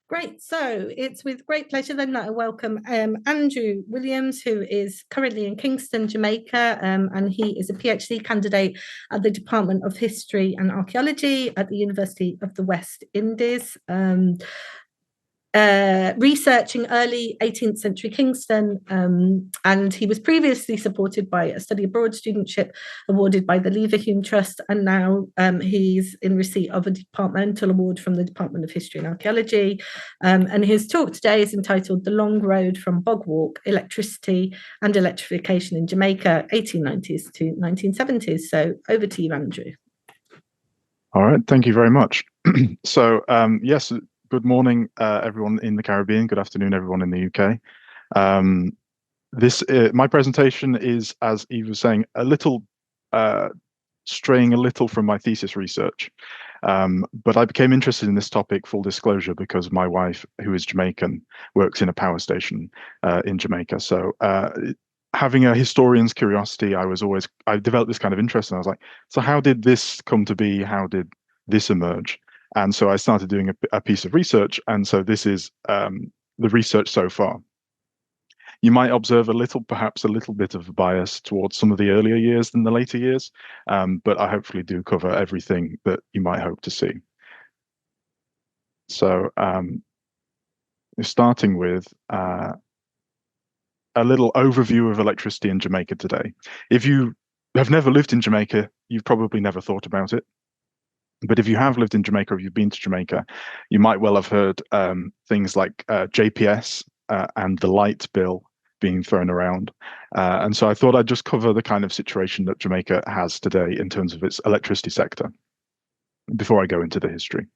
Great. So it's with great pleasure then that I welcome Andrew Williams, who is currently in Kingston, Jamaica, and he is a PhD candidate at the Department of History and Archaeology at the University of the West Indies. Researching early 18th century Kingston, and he was previously supported by a study abroad studentship awarded by the Leverhulme Trust, and now he's in receipt of a departmental award from the Department of History and Archaeology. And his talk today is entitled The Long Road from Bog Walk, Electricity and Electrification in Jamaica, 1890s to 1970s. So over to you, Andrew. All right, thank you very much. So yes, good morning, everyone in the Caribbean. Good afternoon, everyone in the UK. My presentation is, as Eve was saying, a little straying a little from my thesis research. But I became interested in this topic, full disclosure, because my wife, who is Jamaican, works in a power station in Jamaica. So having a historian's curiosity, I developed this kind of interest, and I was like, so how did this come to be? How did this emerge? And so I started doing a piece of research, and so this is the research so far. You might observe perhaps a little bit of a bias towards some of the earlier years than the later years, but I hopefully do cover everything that you might hope to see. So starting with a little overview of electricity in Jamaica today. If you have never lived in Jamaica, you've probably never thought about it. But if you have lived in Jamaica, or you've been to Jamaica, you might well have heard things like JPS and the light bill being thrown around. And so I thought I'd just cover the kind of situation that Jamaica has today in terms of its electricity sector before I go into the history.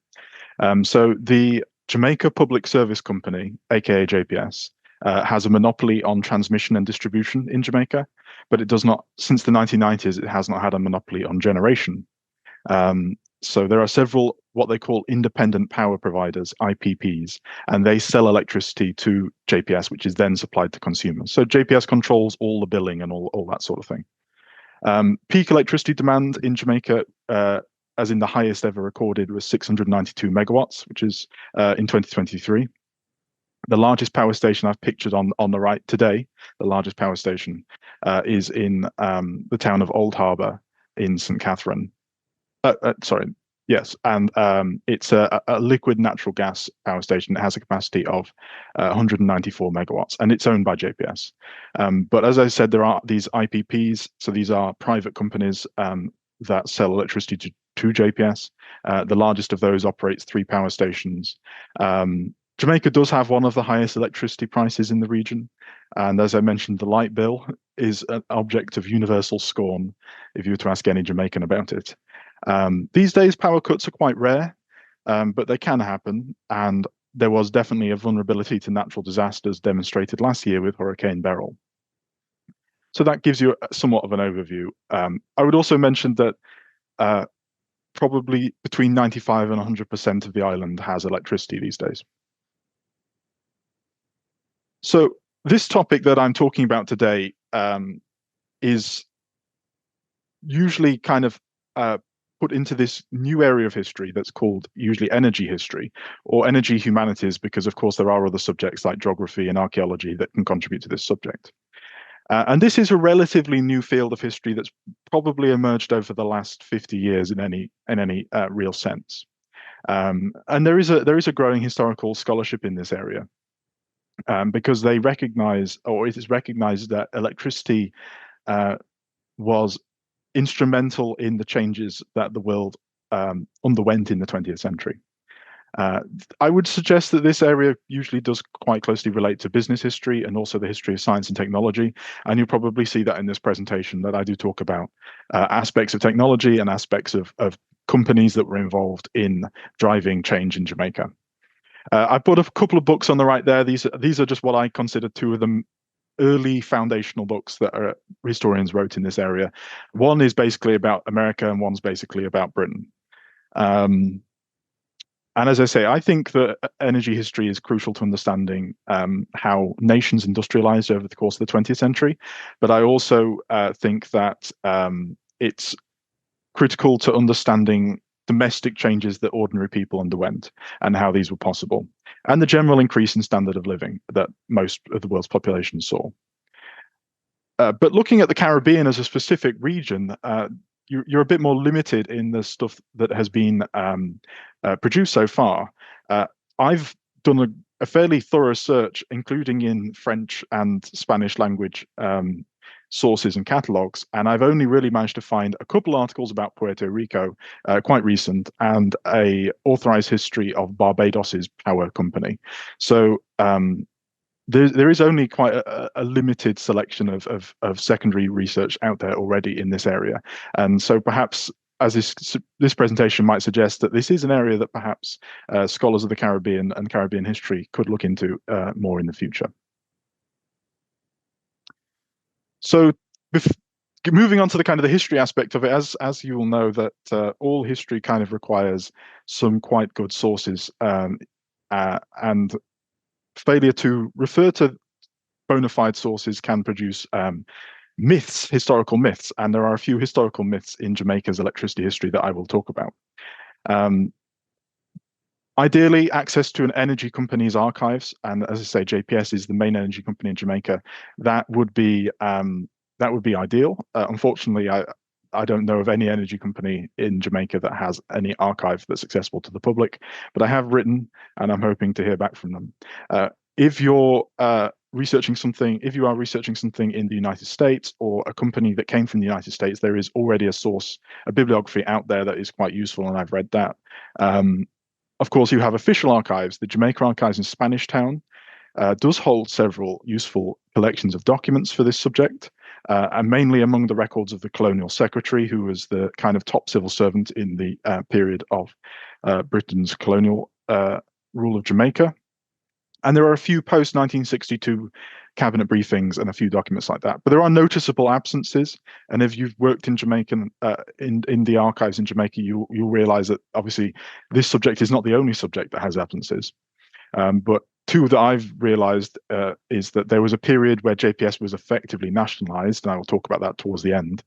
So the Jamaica Public Service Company, aka JPS, has a monopoly on transmission and distribution in Jamaica, but it does not, since the 1990s, it has not had a monopoly on generation. So there are several what they call independent power providers, IPPs, and they sell electricity to JPS, which is then supplied to consumers. So JPS controls all the billing and all that sort of thing. Peak electricity demand in Jamaica, as in the highest ever recorded, was 692 megawatts, which is in 2023. The largest power station I've pictured on the right today, the largest power station, is in the town of Old Harbour in St. Catherine. Yes, and it's a liquid natural gas power station that has a capacity of 194 megawatts, and it's owned by JPS. But as I said, there are these IPPs, so these are private companies that sell electricity to JPS. The largest of those operates 3 power stations. Jamaica does have one of the highest electricity prices in the region, and as I mentioned, the light bill is an object of universal scorn if you were to ask any Jamaican about it. These days, power cuts are quite rare, but they can happen, and there was definitely a vulnerability to natural disasters demonstrated last year with Hurricane Beryl. So that gives you somewhat of an overview. I would also mention that probably between 95 and 100% of the island has electricity these days. So this topic that I'm talking about today is usually kind of put into this new area of history that's called usually energy history or energy humanities, because of course there are other subjects like geography and archaeology that can contribute to this subject. And this is a relatively new field of history that's probably emerged over the last 50 years in any real sense. And there is a growing historical scholarship in this area because they recognize, or it is recognized, that electricity was instrumental in the changes that the world underwent in the 20th century. I would suggest that this area usually does quite closely relate to business history and also the history of science and technology. And you'll probably see that in this presentation that I do talk about aspects of technology and aspects of companies that were involved in driving change in Jamaica. I put a couple of books on the right there. These are just what I consider 2 of them early foundational books that historians wrote in this area. One is basically about America and one's basically about Britain. And as I say, I think that energy history is crucial to understanding how nations industrialized over the course of the 20th century. But I also think that it's critical to understanding domestic changes that ordinary people underwent and how these were possible, and the general increase in standard of living that most of the world's population saw. But looking at the Caribbean as a specific region, you're a bit more limited in the stuff that has been produced so far. I've done a fairly thorough search, including in French and Spanish language sources and catalogs, and I've only really managed to find a couple articles about Puerto Rico, quite recent, and a authorized history of Barbados's power company. So there is only quite a limited selection of secondary research out there already in this area, and so perhaps, as this presentation might suggest, that this is an area that perhaps scholars of the Caribbean and Caribbean history could look into more in the future. So moving on to the kind of the history aspect of it, as you will know, that all history kind of requires some quite good sources, and failure to refer to bona fide sources can produce myths, historical myths, and there are a few historical myths in Jamaica's electricity history that I will talk about. Ideally, access to an energy company's archives, and as I say, JPS is the main energy company in Jamaica. That would be ideal. Unfortunately, I don't know of any energy company in Jamaica that has any archive that's accessible to the public, but I have written, and I'm hoping to hear back from them. If you're researching something, if you are researching something in the United States or a company that came from the United States, there is already a source, a bibliography out there that is quite useful, and I've read that. Of course, you have official archives. The Jamaica Archives in Spanish Town does hold several useful collections of documents for this subject, and mainly among the records of the colonial secretary, who was the kind of top civil servant in the period of Britain's colonial rule of Jamaica. And there are a few post-1962 cabinet briefings and a few documents like that. But there are noticeable absences. And if you've worked in Jamaican in the archives in Jamaica, you'll realize that obviously this subject is not the only subject that has absences. But two that I've realized is that there was a period where JPS was effectively nationalized, and I will talk about that towards the end.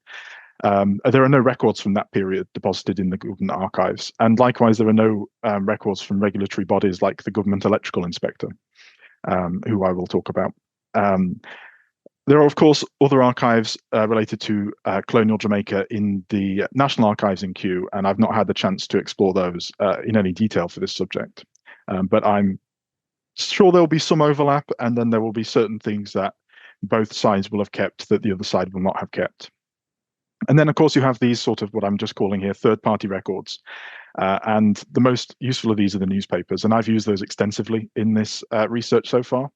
There are no records from that period deposited in the government archives, and likewise there are no records from regulatory bodies like the Government Electrical Inspector, who I will talk about. There are, of course, other archives related to colonial Jamaica in the National Archives in Kew, and I've not had the chance to explore those in any detail for this subject. But I'm sure there'll be some overlap, and then there will be certain things that both sides will have kept that the other side will not have kept. And then, of course, you have these sort of what I'm just calling here third-party records. And the most useful of these are the newspapers, and I've used those extensively in this research so far.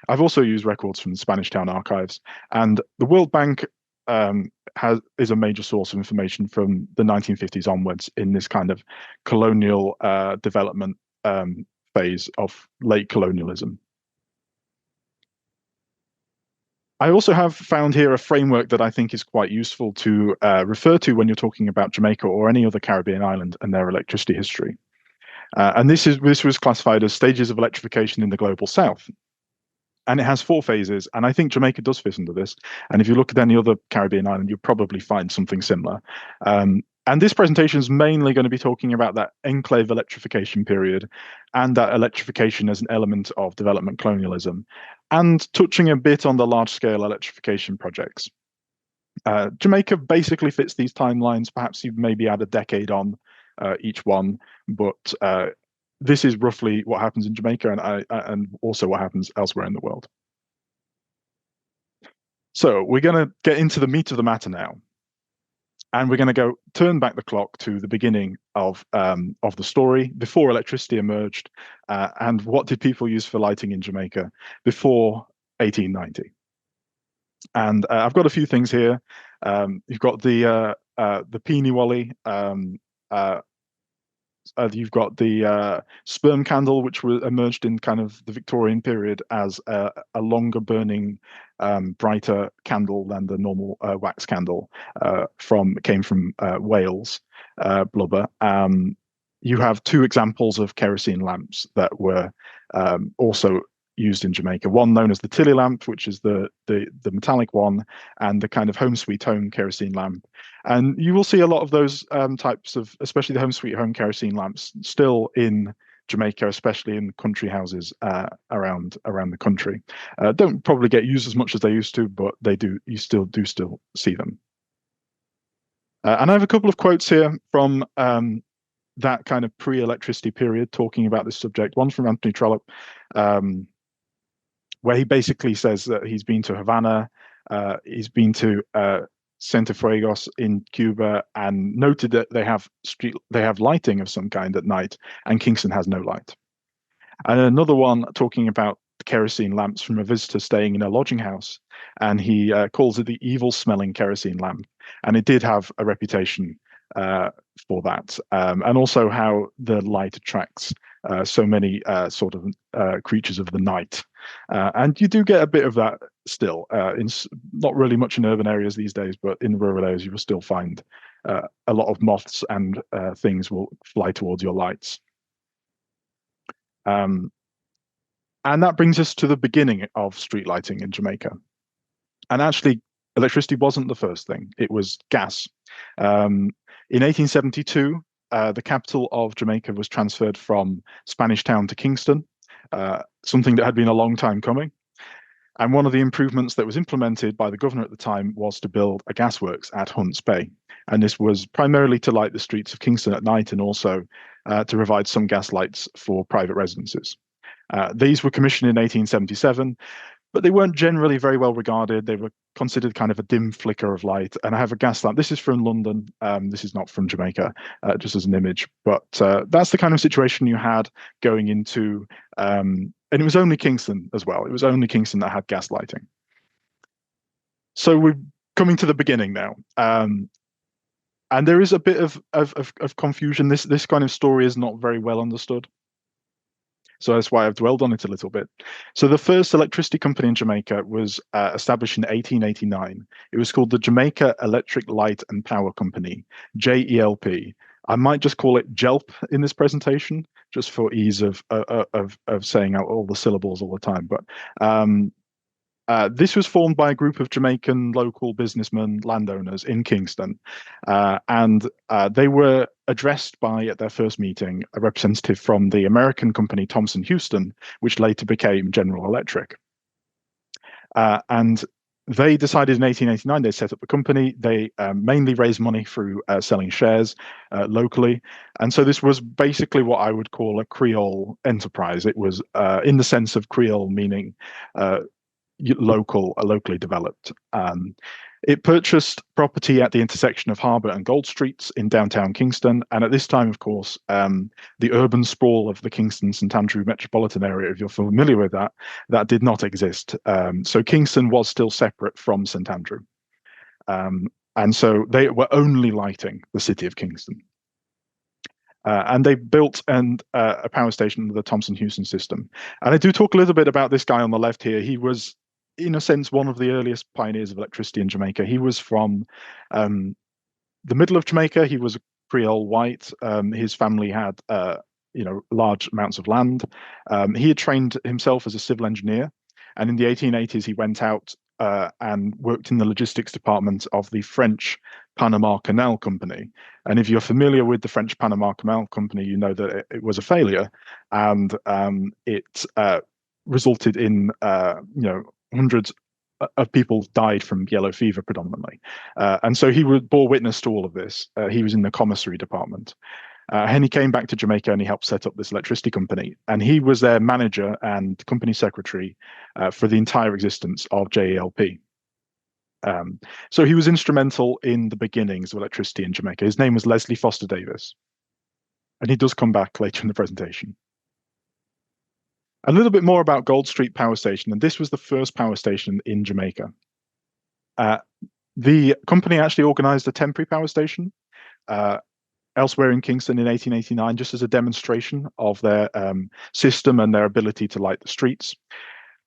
I've also used records from the Spanish Town archives, and the World Bank is a major source of information from the 1950s onwards in this kind of colonial development phase of late colonialism. I also have found here a framework that I think is quite useful to refer to when you're talking about Jamaica or any other Caribbean island and their electricity history. And this was classified as stages of electrification in the global south. And it has 4 phases, and I think Jamaica does fit under this. And if you look at any other Caribbean island, you'll probably find something similar. And this presentation is mainly going to be talking about that enclave electrification period and that electrification as an element of development colonialism, and touching a bit on the large-scale electrification projects. Jamaica basically fits these timelines. Perhaps you maybe add a decade on each one, but this is roughly what happens in Jamaica and also what happens elsewhere in the world. So we're going to get into the meat of the matter now. And we're going to turn back the clock to the beginning of the story, before electricity emerged, and what did people use for lighting in Jamaica before 1890. And I've got a few things here. You've got the peony wally. You've got the sperm candle, which emerged in kind of the Victorian period as a longer burning, brighter candle than the normal wax candle. Came from Wales, blubber. You have 2 examples of kerosene lamps that were also used in Jamaica. One known as the Tilly lamp, which is the metallic one, and the kind of home sweet home kerosene lamp. And you will see a lot of those types of, especially the home sweet home kerosene lamps, still in Jamaica, especially in country houses around the country. Don't probably get used as much as they used to, but they do. You still see them. And I have a couple of quotes here from that kind of pre-electricity period talking about this subject. One from Anthony Trollope, where he basically says that he's been to Havana, he's been to Cienfuegos in Cuba, and noted that they have lighting of some kind at night, and Kingston has no light. And another one talking about kerosene lamps from a visitor staying in a lodging house, and he calls it the evil-smelling kerosene lamp, and it did have a reputation for that, and also how the light attracts so many sort of creatures of the night, and you do get a bit of that still. Not really much in urban areas these days, but in rural areas you will still find a lot of moths and things will fly towards your lights. And that brings us to the beginning of street lighting in Jamaica. And actually, electricity wasn't the first thing, it was gas. In 1872, the capital of Jamaica was transferred from Spanish Town to Kingston, something that had been a long time coming. And one of the improvements that was implemented by the governor at the time was to build a gasworks at Hunts Bay. And this was primarily to light the streets of Kingston at night, and also to provide some gas lights for private residences. These were commissioned in 1877, but they weren't generally very well regarded. They were considered kind of a dim flicker of light. And I have a gas lamp. This is from London. This is not from Jamaica, just as an image. But that's the kind of situation you had going into, and it was only Kingston as well. It was only Kingston that had gas lighting. So we're coming to the beginning now. And there is a bit of confusion. This kind of story is not very well understood. So that's why I've dwelled on it a little bit. So the first electricity company in Jamaica was established in 1889. It was called the Jamaica Electric Light and Power Company, JELP. I might just call it JELP in this presentation, just for ease of saying out all the syllables all the time. But this was formed by a group of Jamaican local businessmen, landowners in Kingston, and they were addressed by, at their first meeting, a representative from the American company Thomson Houston, which later became General Electric. And they decided in 1889 they set up the company. They mainly raised money through selling shares locally. And so this was basically what I would call a Creole enterprise. It was in the sense of Creole, meaning locally developed. It purchased property at the intersection of Harbour and Gold Streets in downtown Kingston. And at this time, of course, the urban sprawl of the Kingston-St Andrew metropolitan area, if you're familiar with that, that did not exist. So Kingston was still separate from St Andrew. And so they were only lighting the city of Kingston. And they built a power station under the Thomson Houston system. And I do talk a little bit about this guy on the left here. He was, in a sense, one of the earliest pioneers of electricity in Jamaica. He was from the middle of Jamaica. He was a Creole white. His family had large amounts of land. He had trained himself as a civil engineer, and in the 1880s he went out and worked in the logistics department of the French Panama Canal Company. And if you're familiar with the French Panama Canal Company, you know that it was a failure, and it resulted in hundreds of people died from yellow fever predominantly. And so he bore witness to all of this. He was in the commissary department. And he came back to Jamaica and he helped set up this electricity company. And he was their manager and company secretary for the entire existence of JELP. So he was instrumental in the beginnings of electricity in Jamaica. His name was Leslie Foster Davis. And he does come back later in the presentation. A little bit more about Gold Street Power Station, and this was the first power station in Jamaica. The company actually organized a temporary power station elsewhere in Kingston in 1889, just as a demonstration of their system and their ability to light the streets.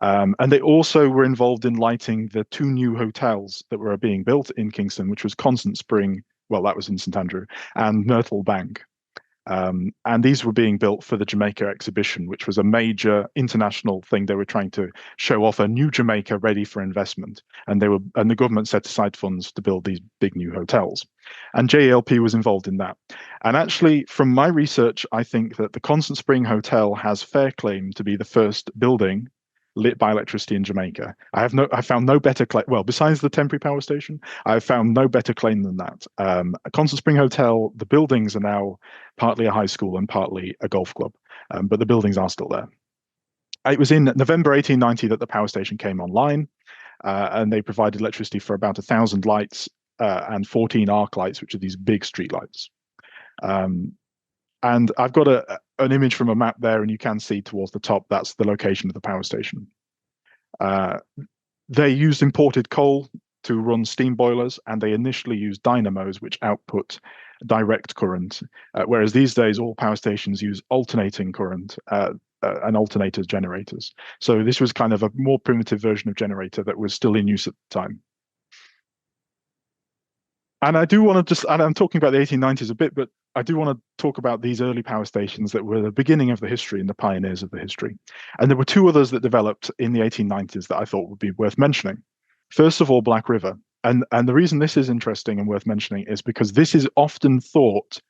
And they also were involved in lighting the two new hotels that were being built in Kingston, which was Constant Spring, well, that was in St Andrew, and Myrtle Bank. And these were being built for the Jamaica exhibition, which was a major international thing. They were trying to show off a new Jamaica ready for investment, and the government set aside funds to build these big new hotels, and JLP was involved in that. And actually, from my research, I think that the Constant Spring Hotel has fair claim to be the first building lit by electricity in Jamaica. I found no better claim. Well, besides the temporary power station, I have found no better claim than that. Constant Spring Hotel, the buildings are now partly a high school and partly a golf club, but the buildings are still there. It was in November 1890 that the power station came online, and they provided electricity for about 1,000 lights and 14 arc lights, which are these big street lights. And I've got an image from a map there, and you can see towards the top, that's the location of the power station. They used imported coal to run steam boilers, and they initially used dynamos, which output direct current, whereas these days all power stations use alternating current and alternators generators. So this was kind of a more primitive version of generator that was still in use at the time. And I do want to and I'm talking about the 1890s a bit, but I do want to talk about these early power stations that were the beginning of the history and the pioneers of the history. And there were two others that developed in the 1890s that I thought would be worth mentioning. First of all, Black River. And the reason this is interesting and worth mentioning is because this is often thought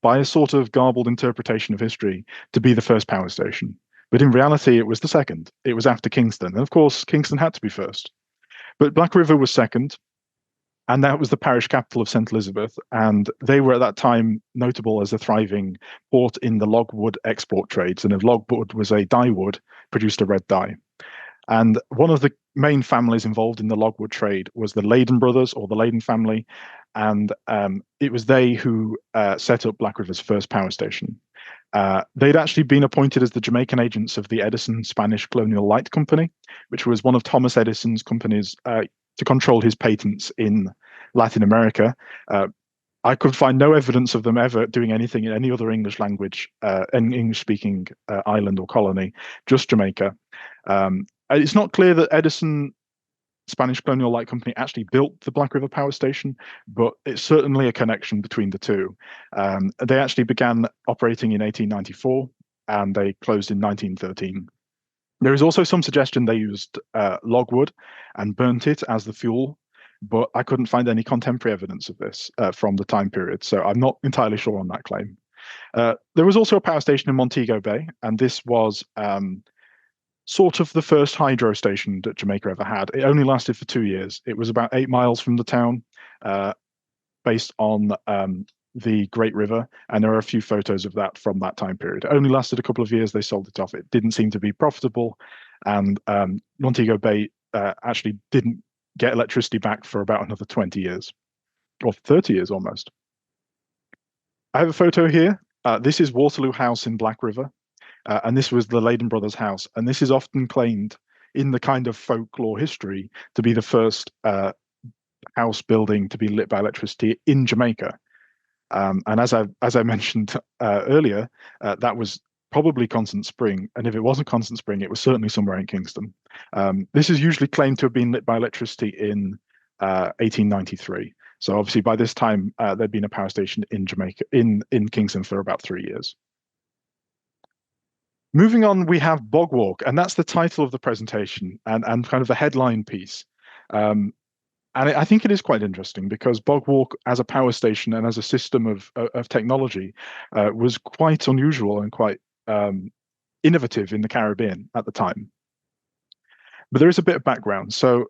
by a sort of garbled interpretation of history to be the first power station. But in reality, it was the second. It was after Kingston. And of course, Kingston had to be first. But Black River was second. And that was the parish capital of St. Elizabeth. And they were at that time notable as a thriving port in the logwood export trades. And if logwood was a dye wood, produced a red dye. And one of the main families involved in the logwood trade was the Leyden brothers, or the Leyden family. And it was they who set up Black River's first power station. They'd actually been appointed as the Jamaican agents of the Edison Spanish Colonial Light Company, which was one of Thomas Edison's companies to control his patents in Latin America. I could find no evidence of them ever doing anything in any other English language, English-speaking island or colony, just Jamaica. It's not clear that Edison Spanish Colonial Light Company actually built the Black River Power Station, but it's certainly a connection between the two. They actually began operating in 1894, and they closed in 1913. There is also some suggestion they used logwood and burnt it as the fuel, but I couldn't find any contemporary evidence of this from the time period, so I'm not entirely sure on that claim. There was also a power station in Montego Bay, and this was sort of the first hydro station that Jamaica ever had. It only lasted for 2 years. It was about 8 miles from the town, based on the Great River, and there are a few photos of that from that time period. It only lasted a couple of years. They sold it off. It didn't seem to be profitable, and Montego Bay actually didn't get electricity back for about another 20 years, or 30 years almost. I have a photo here. This is Waterloo House in Black River, and this was the Leyden brothers' house, and this is often claimed in the kind of folklore history to be the first house building to be lit by electricity in Jamaica. And as I mentioned earlier, that was probably Constant Spring, and if it wasn't Constant Spring, it was certainly somewhere in Kingston. This is usually claimed to have been lit by electricity in 1893. So obviously by this time there'd been a power station in Jamaica, in Kingston, for about 3 years. Moving on, we have Bog Walk, and that's the title of the presentation and kind of the headline piece. And I think it is quite interesting because Bog Walk as a power station and as a system of technology was quite unusual and quite innovative in the Caribbean at the time. But there is a bit of background. So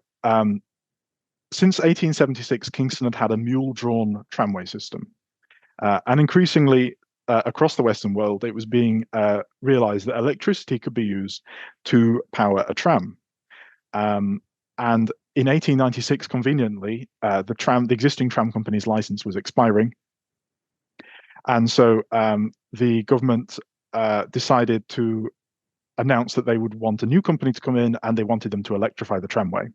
since 1876, Kingston had a mule-drawn tramway system. And increasingly across the Western world, it was being realized that electricity could be used to power a tram. And in 1896, conveniently, the existing tram company's license was expiring. And so the government decided to announce that they would want a new company to come in, and they wanted them to electrify the tramway.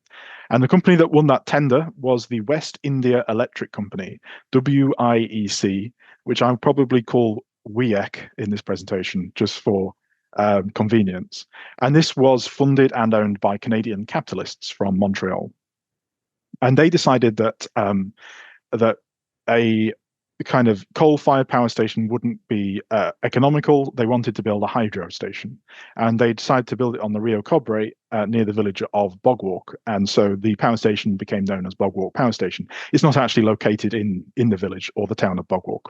And the company that won that tender was the West India Electric Company, WIEC, which I'll probably call WIEC in this presentation, just for convenience. And this was funded and owned by Canadian capitalists from Montreal. And they decided that that a kind of coal-fired power station wouldn't be economical. They wanted to build a hydro station, and they decided to build it on the Rio Cobre near the village of Bogwalk, and so the power station became known as Bogwalk Power Station. It's not actually located in the village or the town of Bogwalk.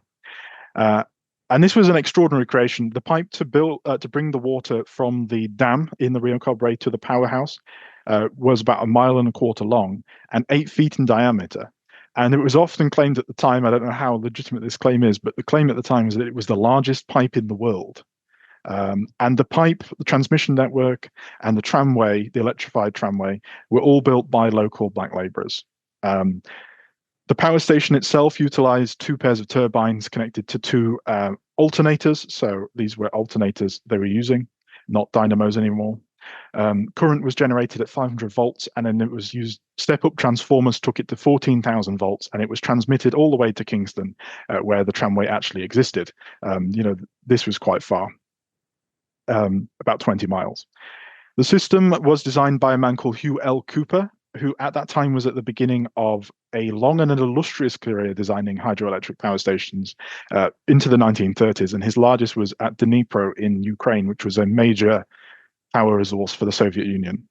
And this was an extraordinary creation. The pipe to bring the water from the dam in the Rio Cobre to the powerhouse was about 1.25 miles long and 8 feet in diameter. And it was often claimed at the time, I don't know how legitimate this claim is, but the claim at the time is that it was the largest pipe in the world. And the pipe, the transmission network, and the tramway, the electrified tramway, were all built by local black laborers. The power station itself utilized 2 pairs of turbines connected to 2 alternators. So these were alternators they were using, not dynamos anymore. Current was generated at 500 volts, and then it was used. Step-up transformers took it to 14,000 volts, and it was transmitted all the way to Kingston, where the tramway actually existed. This was quite far, about 20 miles. The system was designed by a man called Hugh L. Cooper, who at that time was at the beginning of a long and an illustrious career designing hydroelectric power stations into the 1930s, and his largest was at Dnipro in Ukraine, which was a major power resource for the Soviet Union.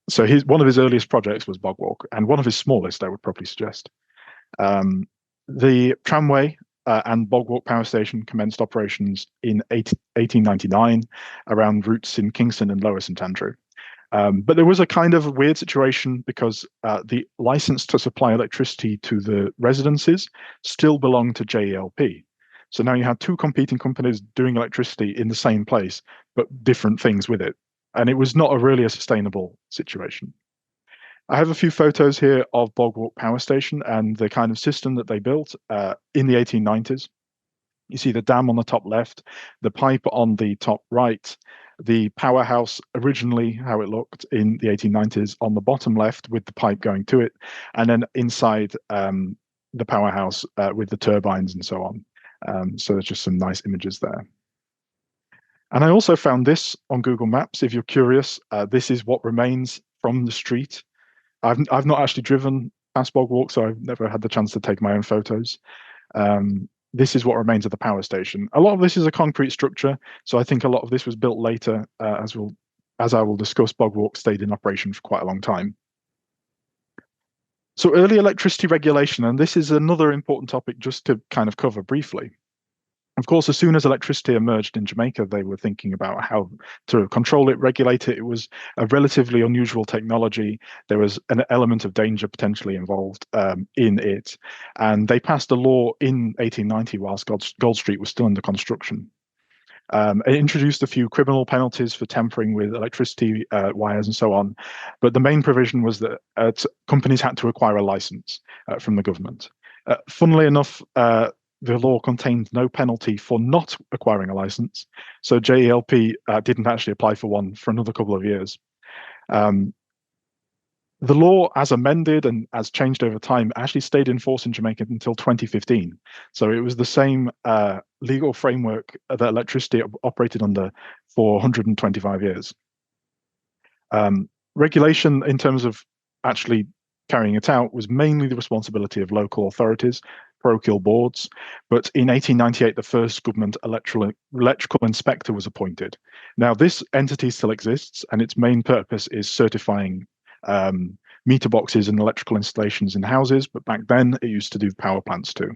So one of his earliest projects was Bogwalk, and one of his smallest, I would probably suggest. The tramway and Bogwalk Power Station commenced operations in 1899 around routes in Kingston and Lower St Andrew. But there was a kind of weird situation because the license to supply electricity to the residences still belonged to JELP. So now you had 2 competing companies doing electricity in the same place, but different things with it. And it was not really a sustainable situation. I have a few photos here of Bogwalk Power Station and the kind of system that they built in the 1890s. You see the dam on the top left, the pipe on the top right, the powerhouse originally, how it looked in the 1890s on the bottom left with the pipe going to it, and then inside the powerhouse with the turbines and so on. So there's just some nice images there. And I also found this on Google Maps. If you're curious, this is what remains from the street. I've not actually driven past Bogwalk, so I've never had the chance to take my own photos. This is what remains of the power station. A lot of this is a concrete structure, so I think a lot of this was built later. As I will discuss, Bogwalk stayed in operation for quite a long time. So early electricity regulation, and this is another important topic just to kind of cover briefly. Of course, as soon as electricity emerged in Jamaica, they were thinking about how to control it, regulate it. It was a relatively unusual technology. There was an element of danger potentially involved in it. And they passed a law in 1890 whilst Gold Street was still under construction. It introduced a few criminal penalties for tampering with electricity wires and so on. But the main provision was that companies had to acquire a license from the government. Funnily enough, the law contained no penalty for not acquiring a license. So JELP didn't actually apply for one for another couple of years. The law, as amended and as changed over time, actually stayed in force in Jamaica until 2015. So it was the same legal framework that electricity operated under for 125 years. Regulation in terms of actually carrying it out was mainly the responsibility of local authorities, parochial boards. But in 1898, the first government electrical inspector was appointed. Now, this entity still exists, and its main purpose is certifying meter boxes and electrical installations in houses, but back then it used to do power plants too.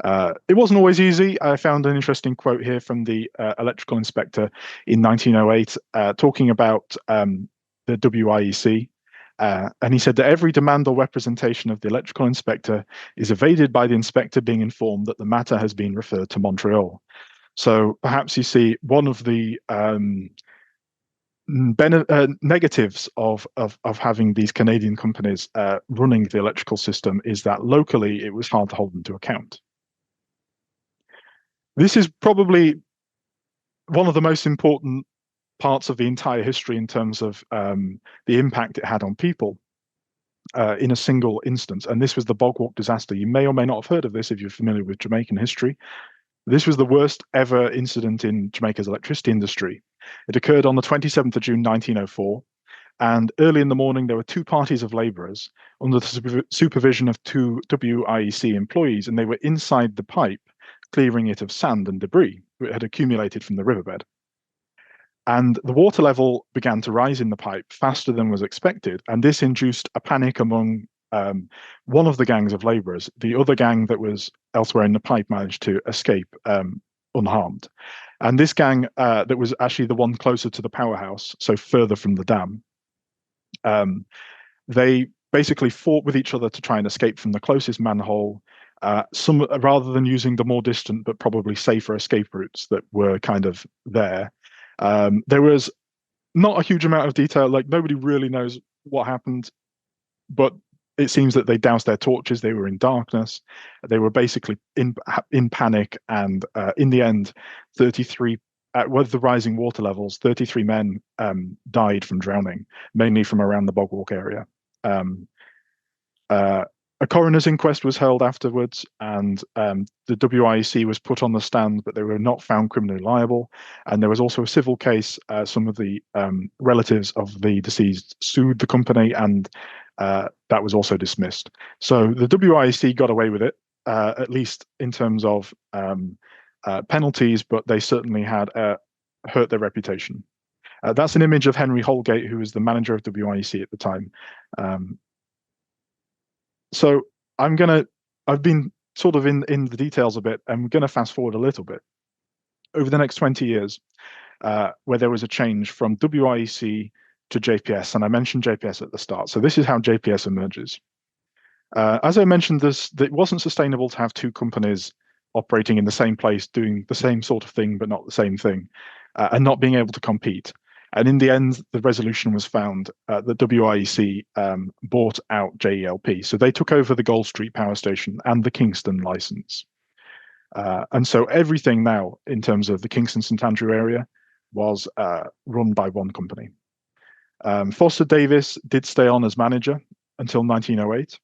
It wasn't always easy. I found an interesting quote here from the electrical inspector in 1908 talking about the WIEC. And he said that every demand or representation of the electrical inspector is evaded by the inspector being informed that the matter has been referred to Montreal. So perhaps you see one of the negatives of having these Canadian companies running the electrical system is that locally it was hard to hold them to account. This is probably one of the most important parts of the entire history in terms of the impact it had on people in a single instance. And this was the Bogwalk disaster. You may or may not have heard of this if you're familiar with Jamaican history. This was the worst ever incident in Jamaica's electricity industry. It occurred on the 27th of June, 1904. And early in the morning, there were two parties of labourers under the supervision of two WIEC employees, and they were inside the pipe, clearing it of sand and debris that had accumulated from the riverbed. And the water level began to rise in the pipe faster than was expected, and this induced a panic among one of the gangs of labourers. The other gang that was elsewhere in the pipe managed to escape unharmed. And this gang that was actually the one closer to the powerhouse, so further from the dam, they basically fought with each other to try and escape from the closest manhole, some rather than using the more distant but probably safer escape routes that were kind of there. There was not a huge amount of detail, like nobody really knows what happened, but it seems that they doused their torches, they were in darkness, they were basically in panic, and in the end, 33, with the rising water levels, 33 men died from drowning, mainly from around the Bogwalk area. A coroner's inquest was held afterwards, and the WIEC was put on the stand, but they were not found criminally liable. And there was also a civil case. Some of the relatives of the deceased sued the company, and that was also dismissed. So the WIEC got away with it, at least in terms of penalties, but they certainly had hurt their reputation. That's an image of Henry Holgate, who was the manager of WIEC at the time. So I've been sort of in the details a bit. I'm going to fast forward a little bit. Over the next 20 years, where there was a change from WIEC to JPS, and I mentioned JPS at the start. So this is how JPS emerges. As I mentioned, it wasn't sustainable to have two companies operating in the same place, doing the same sort of thing, but not the same thing, and not being able to compete. And in the end, the resolution was found that WIEC bought out JELP. So they took over the Gold Street Power Station and the Kingston license. And so everything now, in terms of the Kingston-St Andrew area, was run by one company. Foster Davis did stay on as manager until 1908.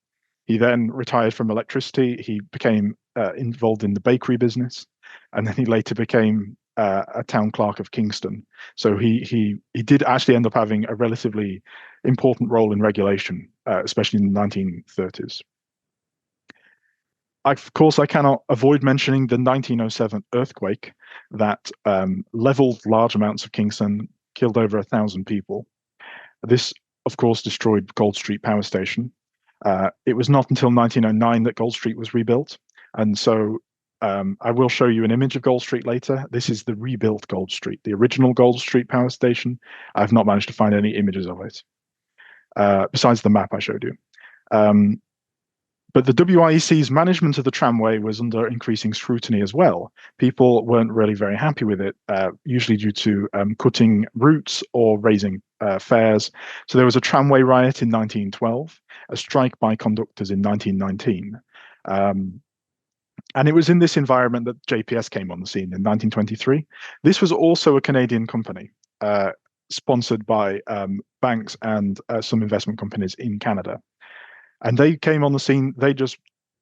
He then retired from electricity. He became involved in the bakery business, and then he later became a town clerk of Kingston. So he did actually end up having a relatively important role in regulation, especially in the 1930s. Of course, I cannot avoid mentioning the 1907 earthquake that leveled large amounts of Kingston, killed over 1,000 people. This, of course, destroyed Gold Street Power Station. It was not until 1909 that Gold Street was rebuilt, and so I will show you an image of Gold Street later. This is the rebuilt Gold Street, the original Gold Street Power Station. I've not managed to find any images of it, besides the map I showed you. But the WIEC's management of the tramway was under increasing scrutiny as well. People weren't really very happy with it, usually due to cutting routes or raising fares. So there was a tramway riot in 1912, a strike by conductors in 1919. And it was in this environment that JPS came on the scene in 1923. This was also a Canadian company, sponsored by banks and some investment companies in Canada. And they came on the scene. They just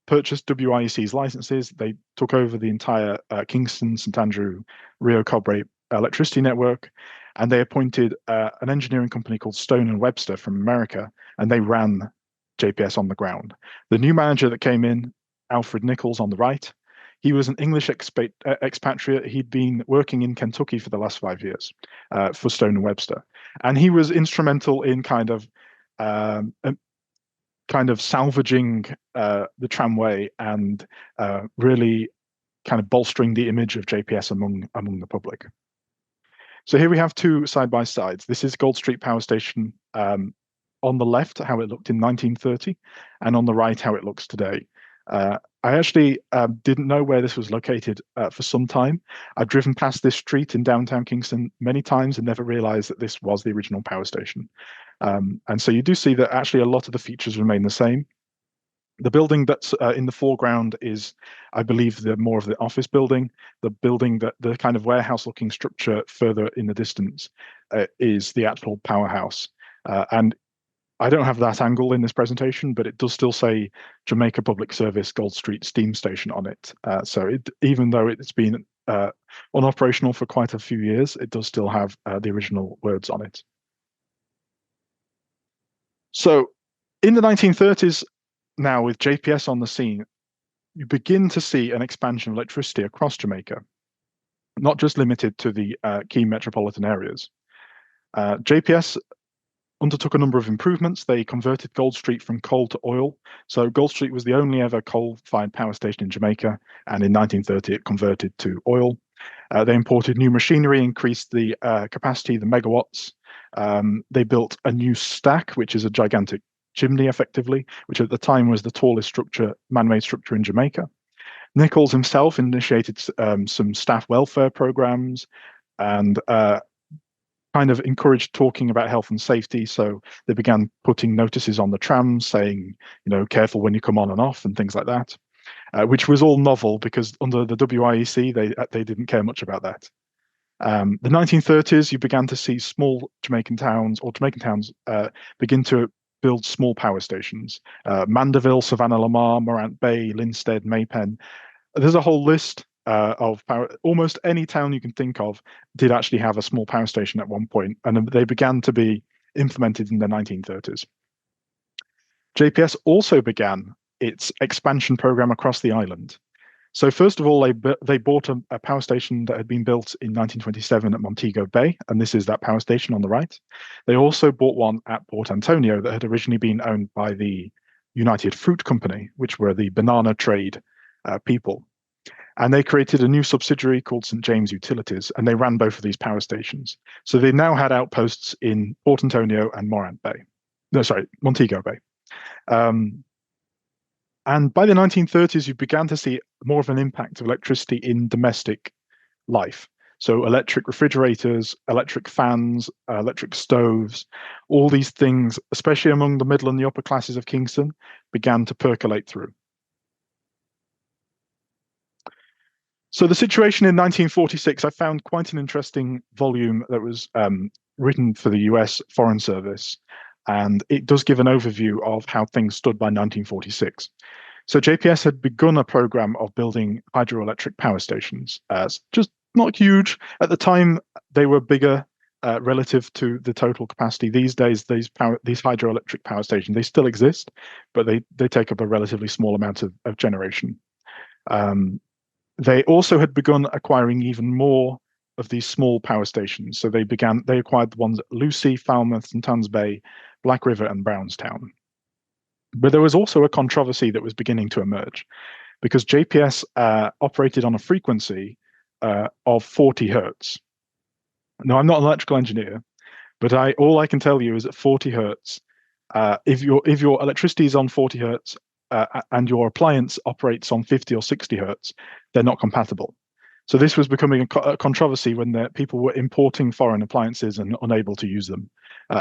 purchased WIEC's licenses. They took over the entire Kingston, St Andrew, Rio Cobre electricity network, and they appointed an engineering company called Stone and Webster from America, and they ran JPS on the ground. The new manager that came in, Alfred Nichols on the right, he was an English expatriate. He'd been working in Kentucky for the last 5 years for Stone and Webster, and he was instrumental in kind of salvaging the tramway and really kind of bolstering the image of JPS among the public. So here we have two side-by-sides. This is Gold Street Power Station on the left, how it looked in 1930, and on the right, how it looks today. I actually didn't know where this was located for some time. I've driven past this street in downtown Kingston many times and never realized that this was the original power station. And so you do see that actually a lot of the features remain the same. The building that's in the foreground is, I believe, more of the office building. The building that the kind of warehouse-looking structure further in the distance is the actual powerhouse. And I don't have that angle in this presentation, but it does still say Jamaica Public Service Gold Street Steam Station on it. So even though it's been unoperational for quite a few years, it does still have the original words on it. So in the 1930s, now with JPS on the scene, you begin to see an expansion of electricity across Jamaica, not just limited to the key metropolitan areas. JPS undertook a number of improvements. They converted Gold Street from coal to oil. So Gold Street was the only ever coal-fired power station in Jamaica, and in 1930 it converted to oil. They imported new machinery, increased the capacity, the megawatts. They built a new stack, which is a gigantic chimney, effectively, which at the time was the tallest man-made structure in Jamaica. Nichols himself initiated some staff welfare programs and kind of encouraged talking about health and safety. So they began putting notices on the trams saying, careful when you come on and off and things like that, which was all novel because under the WIEC, they didn't care much about that. The 1930s, you began to see small Jamaican towns begin to build small power stations. Mandeville, Savannah Lamar, Morant Bay, Linstead, Maypen. There's a whole list of power. Almost any town you can think of did actually have a small power station at one point, and they began to be implemented in the 1930s. JPS also began its expansion program across the island. So first of all, they bought a power station that had been built in 1927 at Montego Bay, and this is that power station on the right. They also bought one at Port Antonio that had originally been owned by the United Fruit Company, which were the banana trade people. And they created a new subsidiary called St. James Utilities, and they ran both of these power stations. So they now had outposts in Port Antonio and Montego Bay. And by the 1930s, you began to see more of an impact of electricity in domestic life. So electric refrigerators, electric fans, electric stoves, all these things, especially among the middle and the upper classes of Kingston, began to percolate through. So the situation in 1946, I found quite an interesting volume that was written for the US Foreign Service, and it does give an overview of how things stood by 1946. So JPS had begun a program of building hydroelectric power stations. Just not huge. At the time, they were bigger relative to the total capacity. These days, these hydroelectric power stations, they still exist, but they take up a relatively small amount of generation. They also had begun acquiring even more of these small power stations. So they acquired the ones at Lucy, Falmouth, St. Anne's Bay, Black River, and Brownstown. But there was also a controversy that was beginning to emerge because JPS operated on a frequency of 40 hertz. Now, I'm not an electrical engineer, but all I can tell you is that 40 hertz, if your electricity is on 40 hertz and your appliance operates on 50 or 60 hertz, they're not compatible. So this was becoming a controversy when people were importing foreign appliances and unable to use them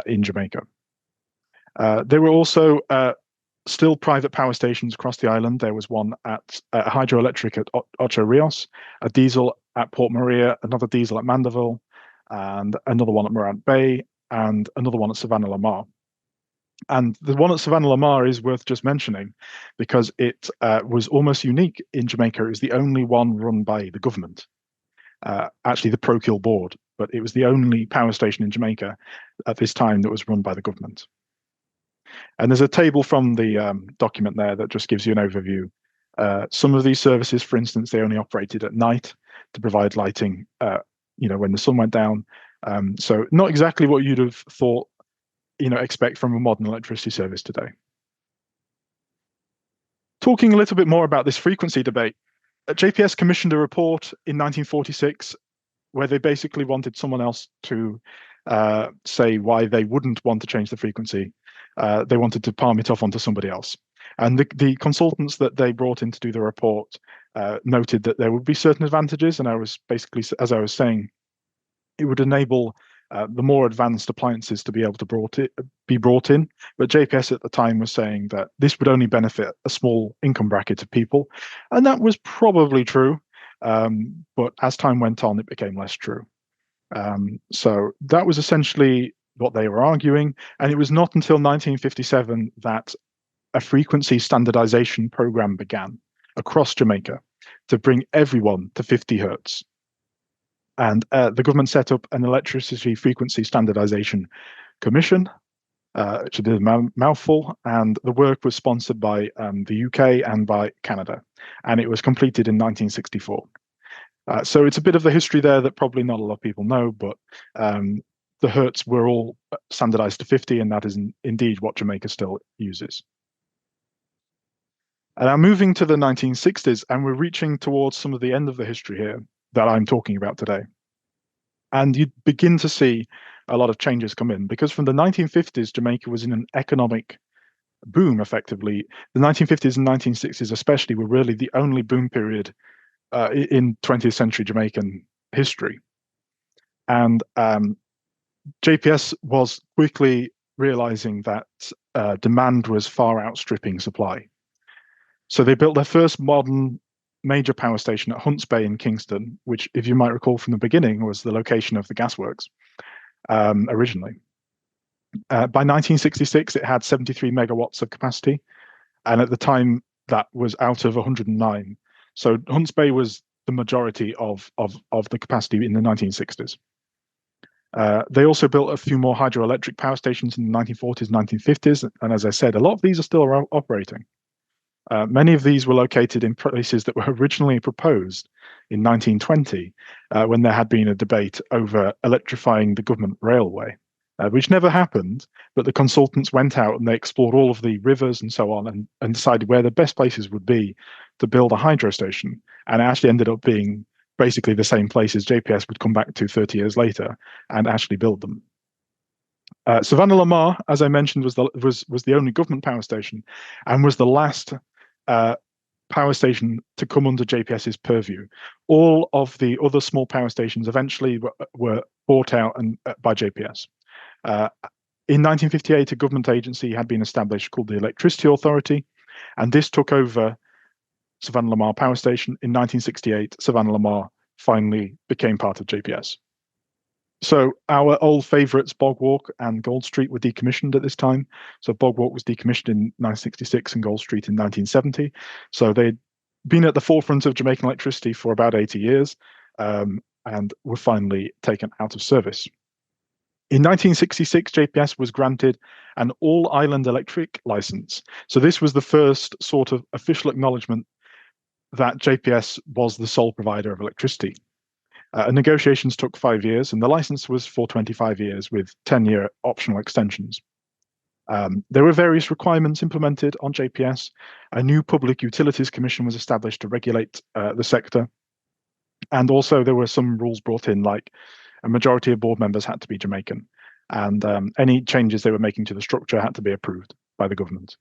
in Jamaica. There were also still private power stations across the island. There was one at hydroelectric at Ocho Rios, a diesel at Port Maria, another diesel at Mandeville, and another one at Morant Bay, and another one at Savannah Lamar. And the one at Savannah Lamar is worth just mentioning because it was almost unique in Jamaica. It was the only one run by the government, actually the Procure Board, but it was the only power station in Jamaica at this time that was run by the government. And there's a table from the document there that just gives you an overview. Some of these services, for instance, they only operated at night to provide lighting, when the sun went down. So not exactly what you'd have thought, expect from a modern electricity service today. Talking a little bit more about this frequency debate, JPS commissioned a report in 1946 where they basically wanted someone else to say why they wouldn't want to change the frequency. They wanted to palm it off onto somebody else. And the consultants that they brought in to do the report noted that there would be certain advantages. And I was basically, as I was saying, it would enable the more advanced appliances to be able to be brought in. But JPS at the time was saying that this would only benefit a small income bracket of people. And that was probably true. But as time went on, it became less true. So that was essentially what they were arguing. And it was not until 1957 that a frequency standardization program began across Jamaica to bring everyone to 50 hertz. And the government set up an electricity frequency standardization commission. which is a mouthful, and the work was sponsored by the UK and by Canada, and it was completed in 1964. So it's a bit of the history there that probably not a lot of people know, but the hertz were all standardized to 50, and that is indeed what Jamaica still uses. And now moving to the 1960s, and we're reaching towards some of the end of the history here that I'm talking about today. And you begin to see a lot of changes come in, because from the 1950s, Jamaica was in an economic boom, effectively. The 1950s and 1960s especially were really the only boom period in 20th century Jamaican history. And JPS was quickly realizing that demand was far outstripping supply. So they built their first modern major power station at Hunts Bay in Kingston, which, if you might recall from the beginning, was the location of the gasworks originally. By 1966, it had 73 megawatts of capacity, and at the time that was out of 109. So Hunts Bay was the majority of the capacity in the 1960s. They also built a few more hydroelectric power stations in the 1940s, 1950s, and as I said, a lot of these are still operating. Many of these were located in places that were originally proposed in 1920, when there had been a debate over electrifying the government railway, which never happened, but the consultants went out and they explored all of the rivers and so on, and decided where the best places would be to build a hydro station. And it actually ended up being basically the same places JPS would come back to 30 years later and actually build them. Savannah Lamar, as I mentioned, was the only government power station, and was the last power station to come under JPS's purview. All of the other small power stations eventually were bought out by JPS. In 1958, a government agency had been established called the Electricity Authority, and this took over Savannah Lamar Power Station. In 1968, Savannah Lamar finally became part of JPS. So our old favourites, Bog Walk and Gold Street, were decommissioned at this time. So Bog Walk was decommissioned in 1966 and Gold Street in 1970. So they'd been at the forefront of Jamaican electricity for about 80 years, and were finally taken out of service. In 1966, JPS was granted an all-island electric license. So this was the first sort of official acknowledgement that JPS was the sole provider of electricity. Negotiations took 5 years, and the license was for 25 years with 10-year optional extensions. There were various requirements implemented on JPS. A new Public Utilities Commission was established to regulate the sector. And also there were some rules brought in, like a majority of board members had to be Jamaican, and any changes they were making to the structure had to be approved by the government.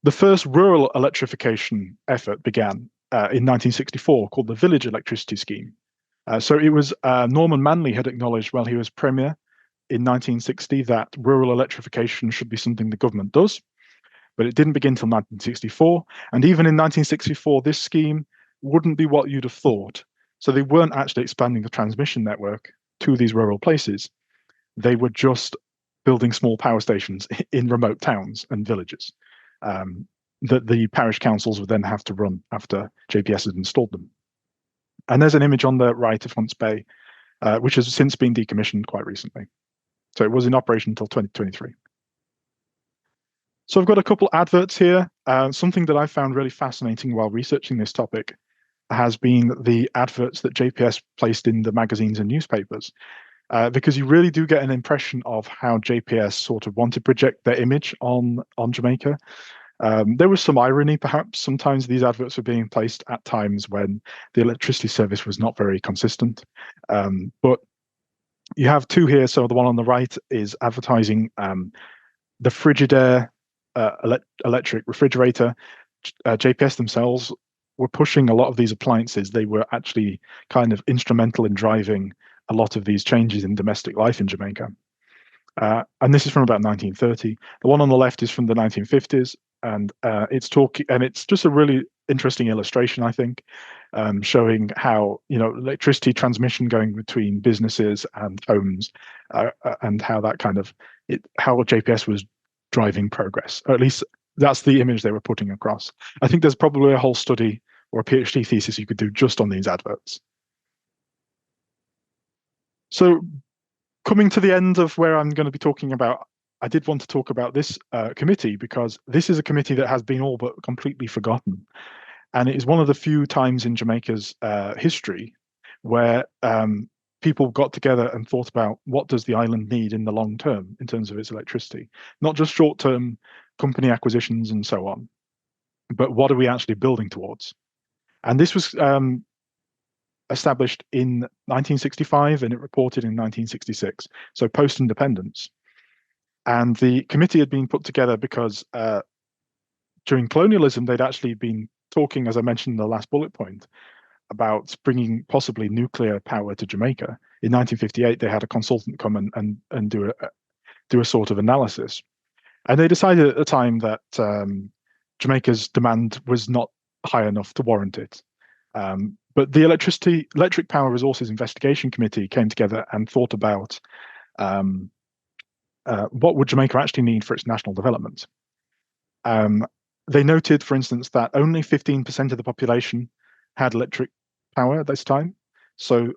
The first rural electrification effort began in 1964, called the Village Electricity Scheme. So it was Norman Manley had acknowledged while he was Premier in 1960 that rural electrification should be something the government does, but it didn't begin until 1964. And even in 1964, this scheme wouldn't be what you'd have thought. So they weren't actually expanding the transmission network to these rural places. They were just building small power stations in remote towns and villages that the parish councils would then have to run after JPS had installed them. And there's an image on the right of Hunts Bay, which has since been decommissioned quite recently. So it was in operation until 2023. So I've got a couple adverts here. Something that I found really fascinating while researching this topic has been the adverts that JPS placed in the magazines and newspapers, because you really do get an impression of how JPS sort of wanted to project their image on Jamaica. There was some irony, perhaps. Sometimes these adverts were being placed at times when the electricity service was not very consistent. But you have two here. So the one on the right is advertising the Frigidaire electric refrigerator. JPS themselves were pushing a lot of these appliances. They were actually kind of instrumental in driving a lot of these changes in domestic life in Jamaica. And this is from about 1930. The one on the left is from the 1950s. And it's just a really interesting illustration, I think, showing how electricity transmission going between businesses and homes, and how that how JPS was driving progress. Or at least that's the image they were putting across. I think there's probably a whole study or a PhD thesis you could do just on these adverts. So coming to the end of where I'm going to be talking about I did want to talk about this committee because this is a committee that has been all but completely forgotten. And it is one of the few times in Jamaica's history where people got together and thought about what does the island need in the long term in terms of its electricity, not just short-term company acquisitions and so on, but what are we actually building towards? And this was established in 1965 and it reported in 1966, so post-independence. And the committee had been put together because during colonialism, they'd actually been talking, as I mentioned in the last bullet point, about bringing possibly nuclear power to Jamaica. In 1958, they had a consultant come and do a sort of analysis. And they decided at the time that Jamaica's demand was not high enough to warrant it. But the Electric Power Resources Investigation Committee came together and thought about what would Jamaica actually need for its national development. They noted, for instance, that only 15% of the population had electric power at this time. So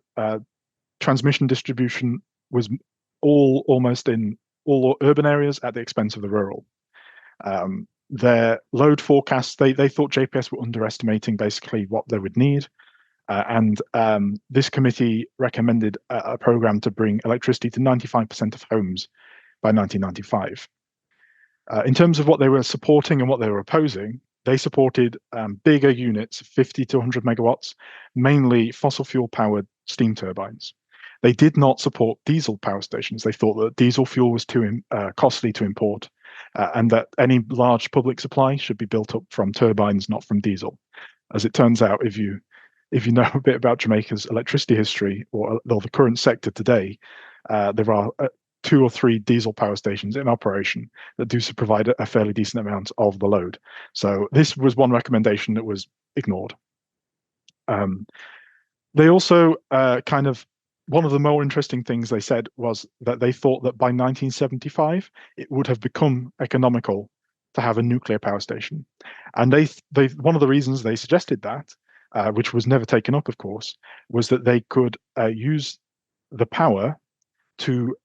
transmission distribution was almost in all urban areas at the expense of the rural. Their load forecasts, they thought JPS were underestimating basically what they would need. And this committee recommended a program to bring electricity to 95% of homes by 1995. In terms of what they were supporting and what they were opposing, they supported bigger units, 50 to 100 megawatts, mainly fossil fuel powered steam turbines. They did not support diesel power stations. They thought that diesel fuel was too costly to import and that any large public supply should be built up from turbines, not from diesel. As it turns out, if you know a bit about Jamaica's electricity history or the current sector today, there are 2 or 3 diesel power stations in operation that do provide a fairly decent amount of the load. So this was one recommendation that was ignored. They also one of the more interesting things they said was that they thought that by 1975, it would have become economical to have a nuclear power station. And they one of the reasons they suggested that, which was never taken up, of course, was that they could use the power to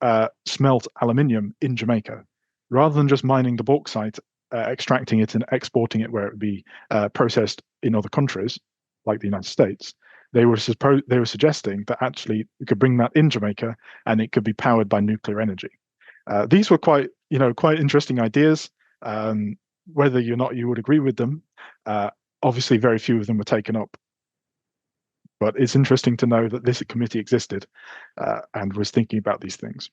smelt aluminium in Jamaica, rather than just mining the bauxite, extracting it and exporting it where it would be processed in other countries, like the United States. They were suggesting that actually we could bring that in Jamaica and it could be powered by nuclear energy. These were quite interesting ideas. Whether or not you would agree with them, obviously very few of them were taken up. But it's interesting to know that this committee existed and was thinking about these things.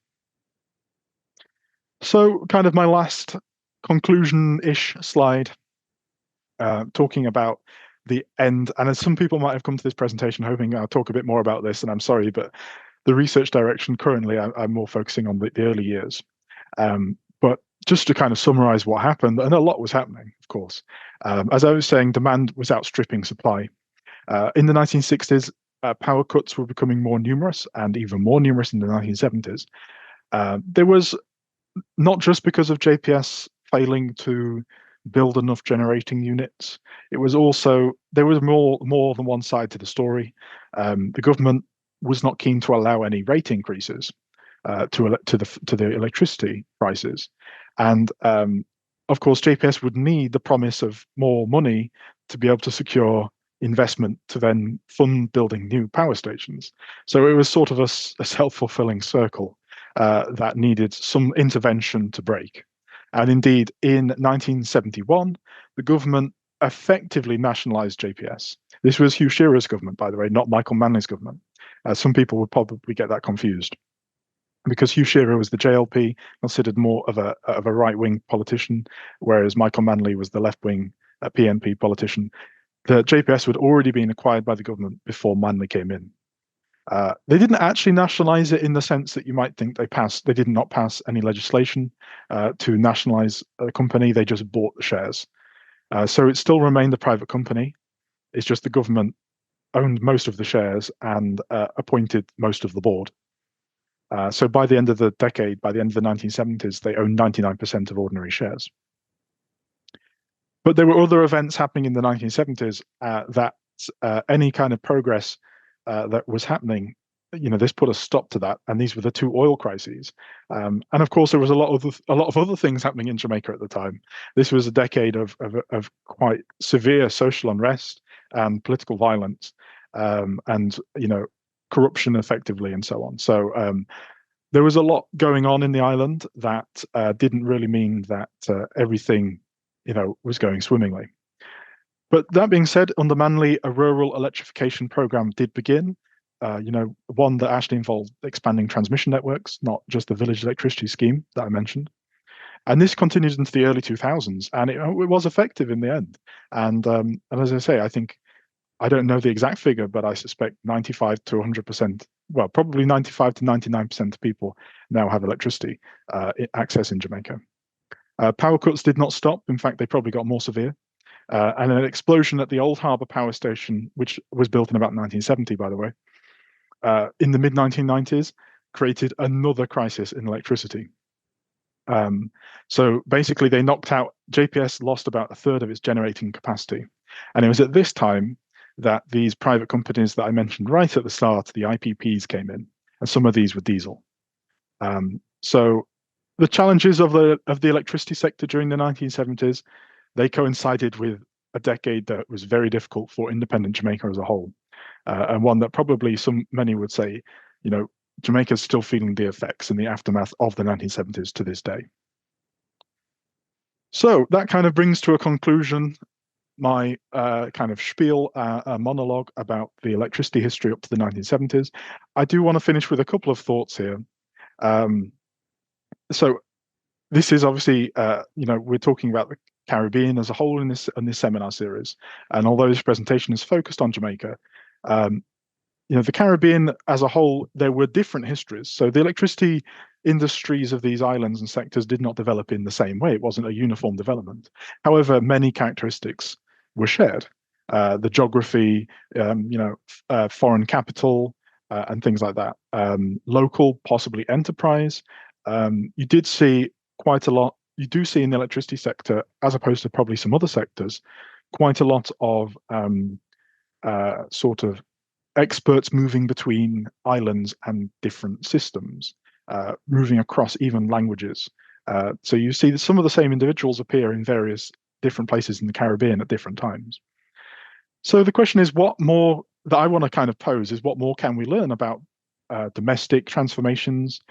So kind of my last conclusion-ish slide, talking about the end. And as some people might have come to this presentation hoping I'll talk a bit more about this, and I'm sorry, but the research direction currently, I'm more focusing on the early years. But just to kind of summarize what happened, and a lot was happening, of course. As I was saying, demand was outstripping supply. In the 1960s, power cuts were becoming more numerous and even more numerous in the 1970s. There was not just because of JPS failing to build enough generating units. It was also, there was more than one side to the story. The government was not keen to allow any rate increases to the electricity prices. And of course, JPS would need the promise of more money to be able to secure investment to then fund building new power stations. So it was sort of a self-fulfilling circle that needed some intervention to break. And indeed, in 1971, the government effectively nationalized JPS. This was Hugh Shearer's government, by the way, not Michael Manley's government. Some people would probably get that confused, because Hugh Shearer was the JLP, considered more of a right-wing politician, whereas Michael Manley was the left-wing PNP politician. The JPS had already been acquired by the government before Manley came in. They didn't actually nationalize it in the sense that you might think they passed. They did not pass any legislation to nationalize a company. They just bought the shares. So it still remained a private company. It's just the government owned most of the shares and appointed most of the board. So by the end of the decade, by the end of the 1970s, they owned 99% of ordinary shares. But there were other events happening in the 1970s that any kind of progress that was happening this put a stop to that, and these were the two oil crises. And of course, there was a lot of other things happening in Jamaica at the time. This was a decade of quite severe social unrest and political violence, and corruption effectively, and so on. So there was a lot going on in the island that didn't really mean that everything was going swimmingly. But that being said, under Manley, a rural electrification program did begin. One that actually involved expanding transmission networks, not just the village electricity scheme that I mentioned. And this continued into the early 2000s, and it was effective in the end. And as I say, I don't know the exact figure, but I suspect 95 to 100%, well, probably 95 to 99% of people now have electricity access in Jamaica. Power cuts did not stop. In fact, they probably got more severe. And an explosion at the Old Harbour Power Station, which was built in about 1970, by the way, in the mid-1990s, created another crisis in electricity. So basically, they knocked out, JPS lost about a third of its generating capacity. And it was at this time that these private companies that I mentioned right at the start, the IPPs, came in, and some of these were diesel. So the challenges of the electricity sector during the 1970s, they coincided with a decade that was very difficult for independent Jamaica as a whole, and one that probably many would say, Jamaica's still feeling the effects and the aftermath of the 1970s to this day. So that kind of brings to a conclusion my kind of spiel, monologue about the electricity history up to the 1970s. I do want to finish with a couple of thoughts here. So this is obviously, we're talking about the Caribbean as a whole in this seminar series, and although this presentation is focused on Jamaica, the Caribbean as a whole, there were different histories. So the electricity industries of these islands and sectors did not develop in the same way. It wasn't a uniform development. However, many characteristics were shared. The geography, foreign capital, and things like that. Local, possibly enterprise. You did see quite a lot. You do see in the electricity sector, as opposed to probably some other sectors, quite a lot of sort of experts moving between islands and different systems, moving across even languages. So you see that some of the same individuals appear in various different places in the Caribbean at different times. So the question is, what more that I want to kind of pose is, what more can we learn about domestic transformations,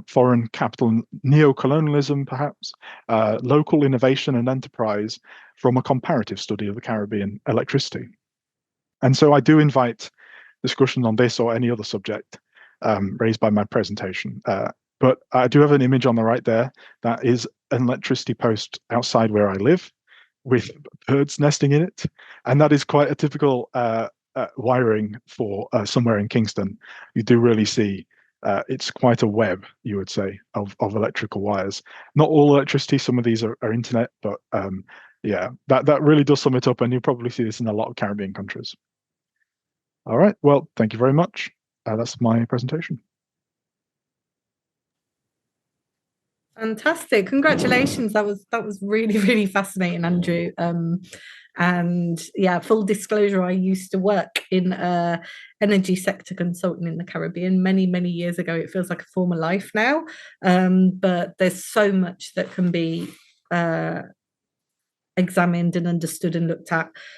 foreign capital, neo-colonialism, perhaps, local innovation and enterprise from a comparative study of the Caribbean electricity? And so I do invite discussion on this or any other subject raised by my presentation. But I do have an image on the right there that is an electricity post outside where I live, with birds nesting in it. And that is quite a typical wiring for somewhere in Kingston. You do really see it's quite a web, you would say, of electrical wires. Not all electricity, some of these are internet, but yeah, that really does sum it up, and you'll probably see this in a lot of Caribbean countries. All right, well, thank you very much. That's my presentation. Fantastic. Congratulations. That was really, really fascinating, Andrew. And yeah, full disclosure, I used to work in energy sector consulting in the Caribbean many, many years ago. It feels like a former life now. But there's so much that can be examined and understood and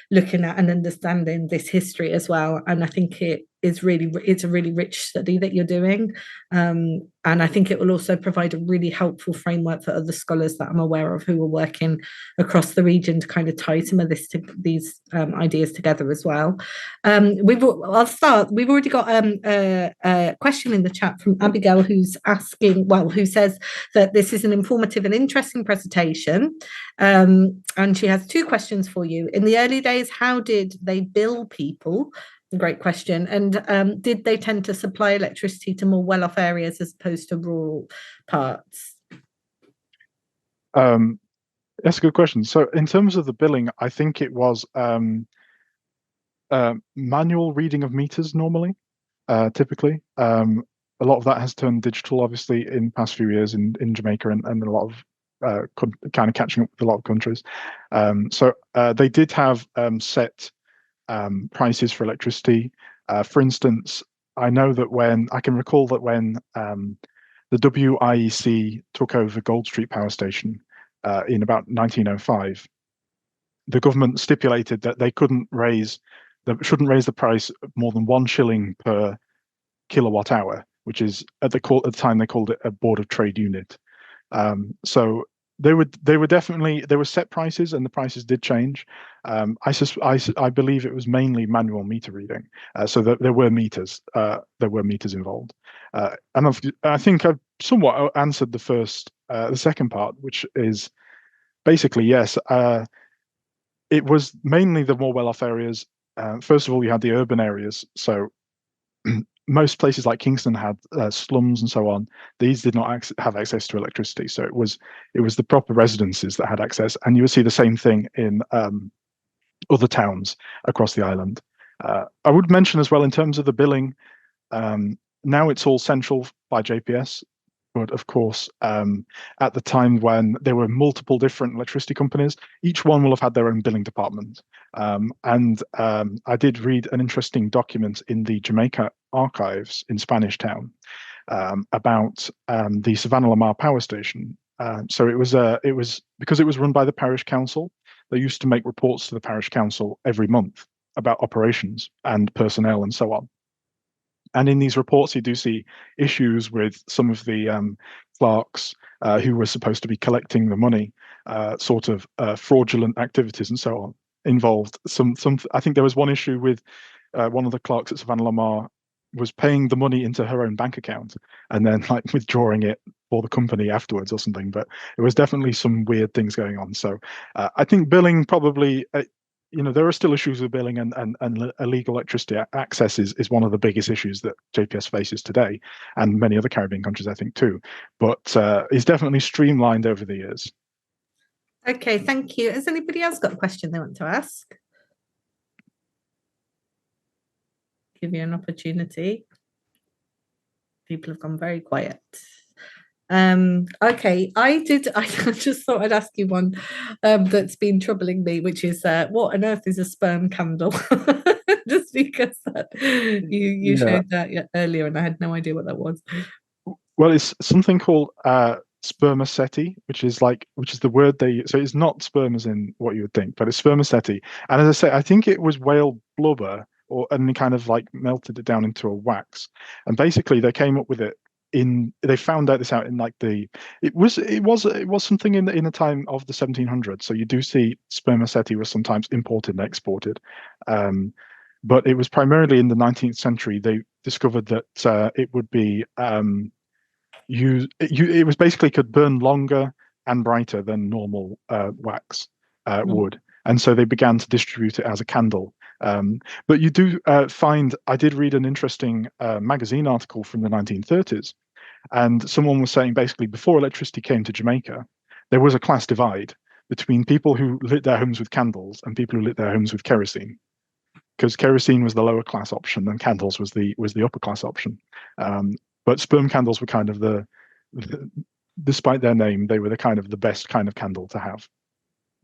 looking at and understanding this history as well. And I think it's a really rich study that you're doing, and I think it will also provide a really helpful framework for other scholars that I'm aware of who are working across the region to kind of tie some of these ideas together as well. I'll start. We've already got a question in the chat from Abigail, who's asking, who says that this is an informative and interesting presentation, and she has two questions for you. In the early days, how did they bill people? Great question. And did they tend to supply electricity to more well-off areas as opposed to rural parts? That's a good question. So in terms of the billing, I think it was manual reading of meters normally, typically. A lot of that has turned digital, obviously, in the past few years in Jamaica and a lot of kind of catching up with a lot of countries. So they did have set prices for electricity. For instance, I know that I can recall that when the WIEC took over Gold Street Power Station in about 1905, the government stipulated that they shouldn't raise the price more than 1 shilling per kilowatt hour, which is at the time they called it a Board of Trade unit. So they were definitely, there were set prices, and the prices did change. I believe it was mainly manual meter reading, so that there were meters involved. And I think I've somewhat answered the second part, which is basically yes. It was mainly the more well-off areas. First of all, you had the urban areas, so most places like Kingston had slums and so on. These did not have access to electricity, so it was the proper residences that had access, and you would see the same thing in other towns across the island. I would mention as well, in terms of the billing, now it's all central by JPS, but of course, at the time when there were multiple different electricity companies, each one will have had their own billing department. And I did read an interesting document in the Jamaica archives in Spanish Town about the Savannah Lamar power station. So it was because it was run by the parish council. They used to make reports to the parish council every month about operations and personnel and so on. And in these reports, you do see issues with some of the clerks who were supposed to be collecting the money, sort of fraudulent activities and so on involved. I think there was one issue with one of the clerks at Savannah Lamar was paying the money into her own bank account and then like withdrawing it for the company afterwards or something. But it was definitely some weird things going on. So I think billing probably. There are still issues with billing, and illegal electricity access is one of the biggest issues that JPS faces today, and many other Caribbean countries, I think, too. But it's definitely streamlined over the years. Okay, thank you. Has anybody else got a question they want to ask? Give you an opportunity. People have gone very quiet. Okay, I just thought I'd ask you one that's been troubling me, which is what on earth is a sperm candle? Just because you showed that earlier and I had no idea what that was. Well, it's something called spermaceti, which is the word so it's not sperm as in what you would think, but it's spermaceti. And as I say, I think it was whale blubber, and kind of like melted it down into a wax. And basically they came up with it they found this out in like it was something in the time of the 1700s. So you do see spermaceti was sometimes imported and exported. But it was primarily in the 19th century they discovered that it would be it was basically could burn longer and brighter than normal wax would. And so they began to distribute it as a candle. But you do find, I did read an interesting magazine article from the 1930s, and someone was saying basically before electricity came to Jamaica, there was a class divide between people who lit their homes with candles and people who lit their homes with kerosene, because kerosene was the lower class option and candles was the upper class option. But sperm candles were kind of despite their name, they were the best kind of candle to have.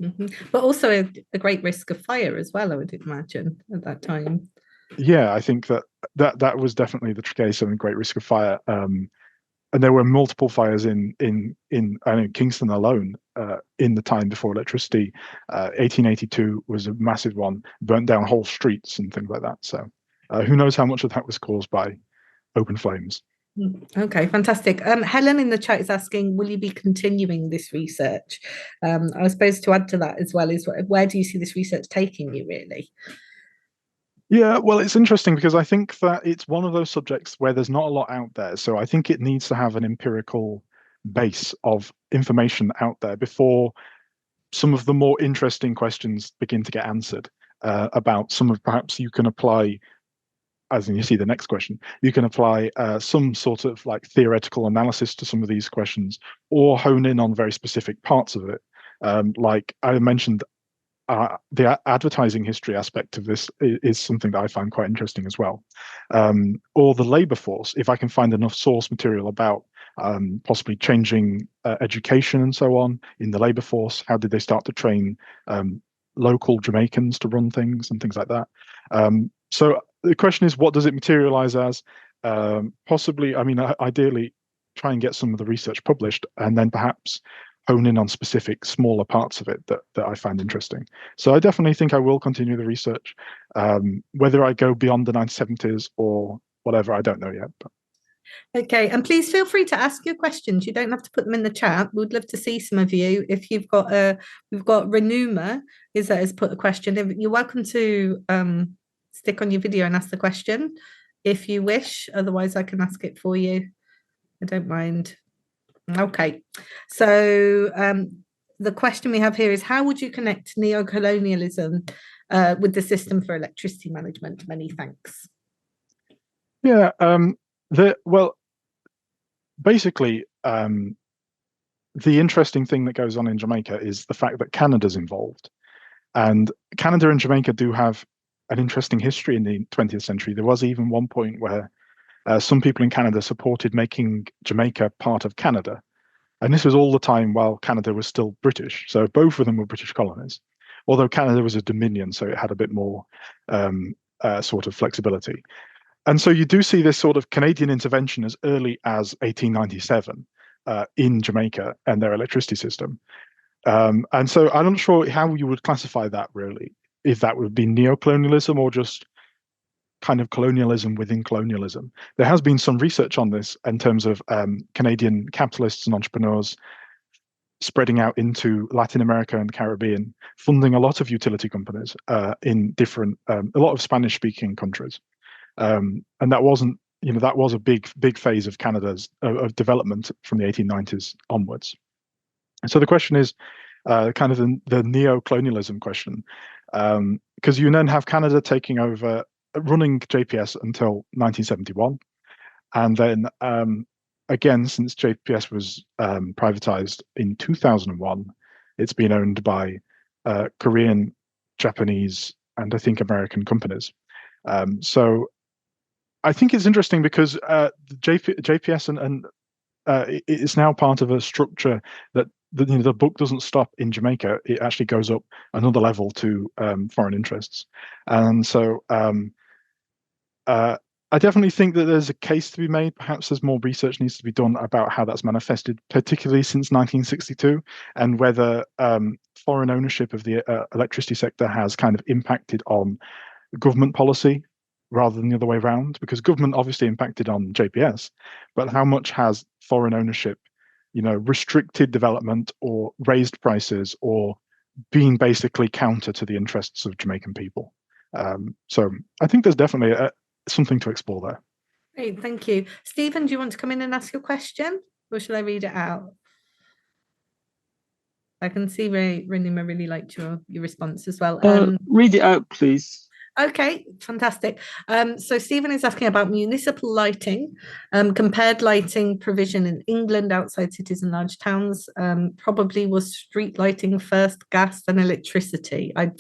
Mm-hmm. But also a great risk of fire as well, I would imagine, at that time. Yeah, I think that was definitely the case, and a great risk of fire. And there were multiple fires in I know Kingston alone in the time before electricity. 1882 was a massive one, burnt down whole streets and things like that. So who knows how much of that was caused by open flames. Okay, fantastic. Helen in the chat is asking, will you be continuing this research? I suppose to add to that as well is where do you see this research taking you, really? Yeah, well, it's interesting because I think that it's one of those subjects where there's not a lot out there. So I think it needs to have an empirical base of information out there before some of the more interesting questions begin to get answered about some of perhaps you can apply, as in you see the next question, you can apply some sort of like theoretical analysis to some of these questions or hone in on very specific parts of it. Like I mentioned, the advertising history aspect of this is something that I find quite interesting as well. Or the labor force, if I can find enough source material about possibly changing education and so on in the labor force, how did they start to train local Jamaicans to run things and things like that. So the question is, what does it materialize as? Possibly, I mean, ideally, try and get some of the research published, and then perhaps hone in on specific smaller parts of it that I find interesting. So I definitely think I will continue the research. Whether I go beyond the 1970s or whatever, I don't know yet. But. Okay, and please feel free to ask your questions. You don't have to put them in the chat. We'd love to see some of you. If you've got we've got Renuma has put a question. You're welcome to stick on your video and ask the question if you wish. Otherwise, I can ask it for you. I don't mind. Okay, so the question we have here is: how would you connect neo-colonialism with the system for electricity management? Many thanks. Yeah, well, basically, the interesting thing that goes on in Jamaica is the fact that Canada's involved. And Canada and Jamaica do have an interesting history in the 20th century. There was even one point where some people in Canada supported making Jamaica part of Canada. And this was all the time while Canada was still British. So both of them were British colonies, although Canada was a dominion, so it had a bit more sort of flexibility. And so you do see this sort of Canadian intervention as early as 1897 in Jamaica and their electricity system. And so I'm not sure how you would classify that really, if that would be neo-colonialism or just kind of colonialism within colonialism. There has been some research on this in terms of Canadian capitalists and entrepreneurs spreading out into Latin America and the Caribbean, funding a lot of utility companies in different, a lot of Spanish-speaking countries. And that wasn't, that was a big phase of Canada's of development from the 1890s onwards. And so the question is kind of the neo-colonialism question, because you then have Canada taking over, running JPS until 1971, and then again, since JPS was privatized in 2001, it's been owned by Korean, Japanese, and I think American companies. So I think it's interesting because JPS and it's now part of a structure that the book doesn't stop in Jamaica. It actually goes up another level to foreign interests. And so I definitely think that there's a case to be made. Perhaps there's more research needs to be done about how that's manifested, particularly since 1962, and whether foreign ownership of the electricity sector has kind of impacted on government policy rather than the other way around, because government obviously impacted on JPS, but how much has foreign ownership, restricted development or raised prices or been basically counter to the interests of Jamaican people? So I think there's definitely something to explore there. Great, thank you. Stephen, do you want to come in and ask your question, or shall I read it out? I can see Renima really liked your response as well. Read it out, please. Okay, fantastic. So Stephen is asking about municipal lighting, compared lighting provision in England outside cities and large towns. Probably was street lighting first, gas, then electricity. I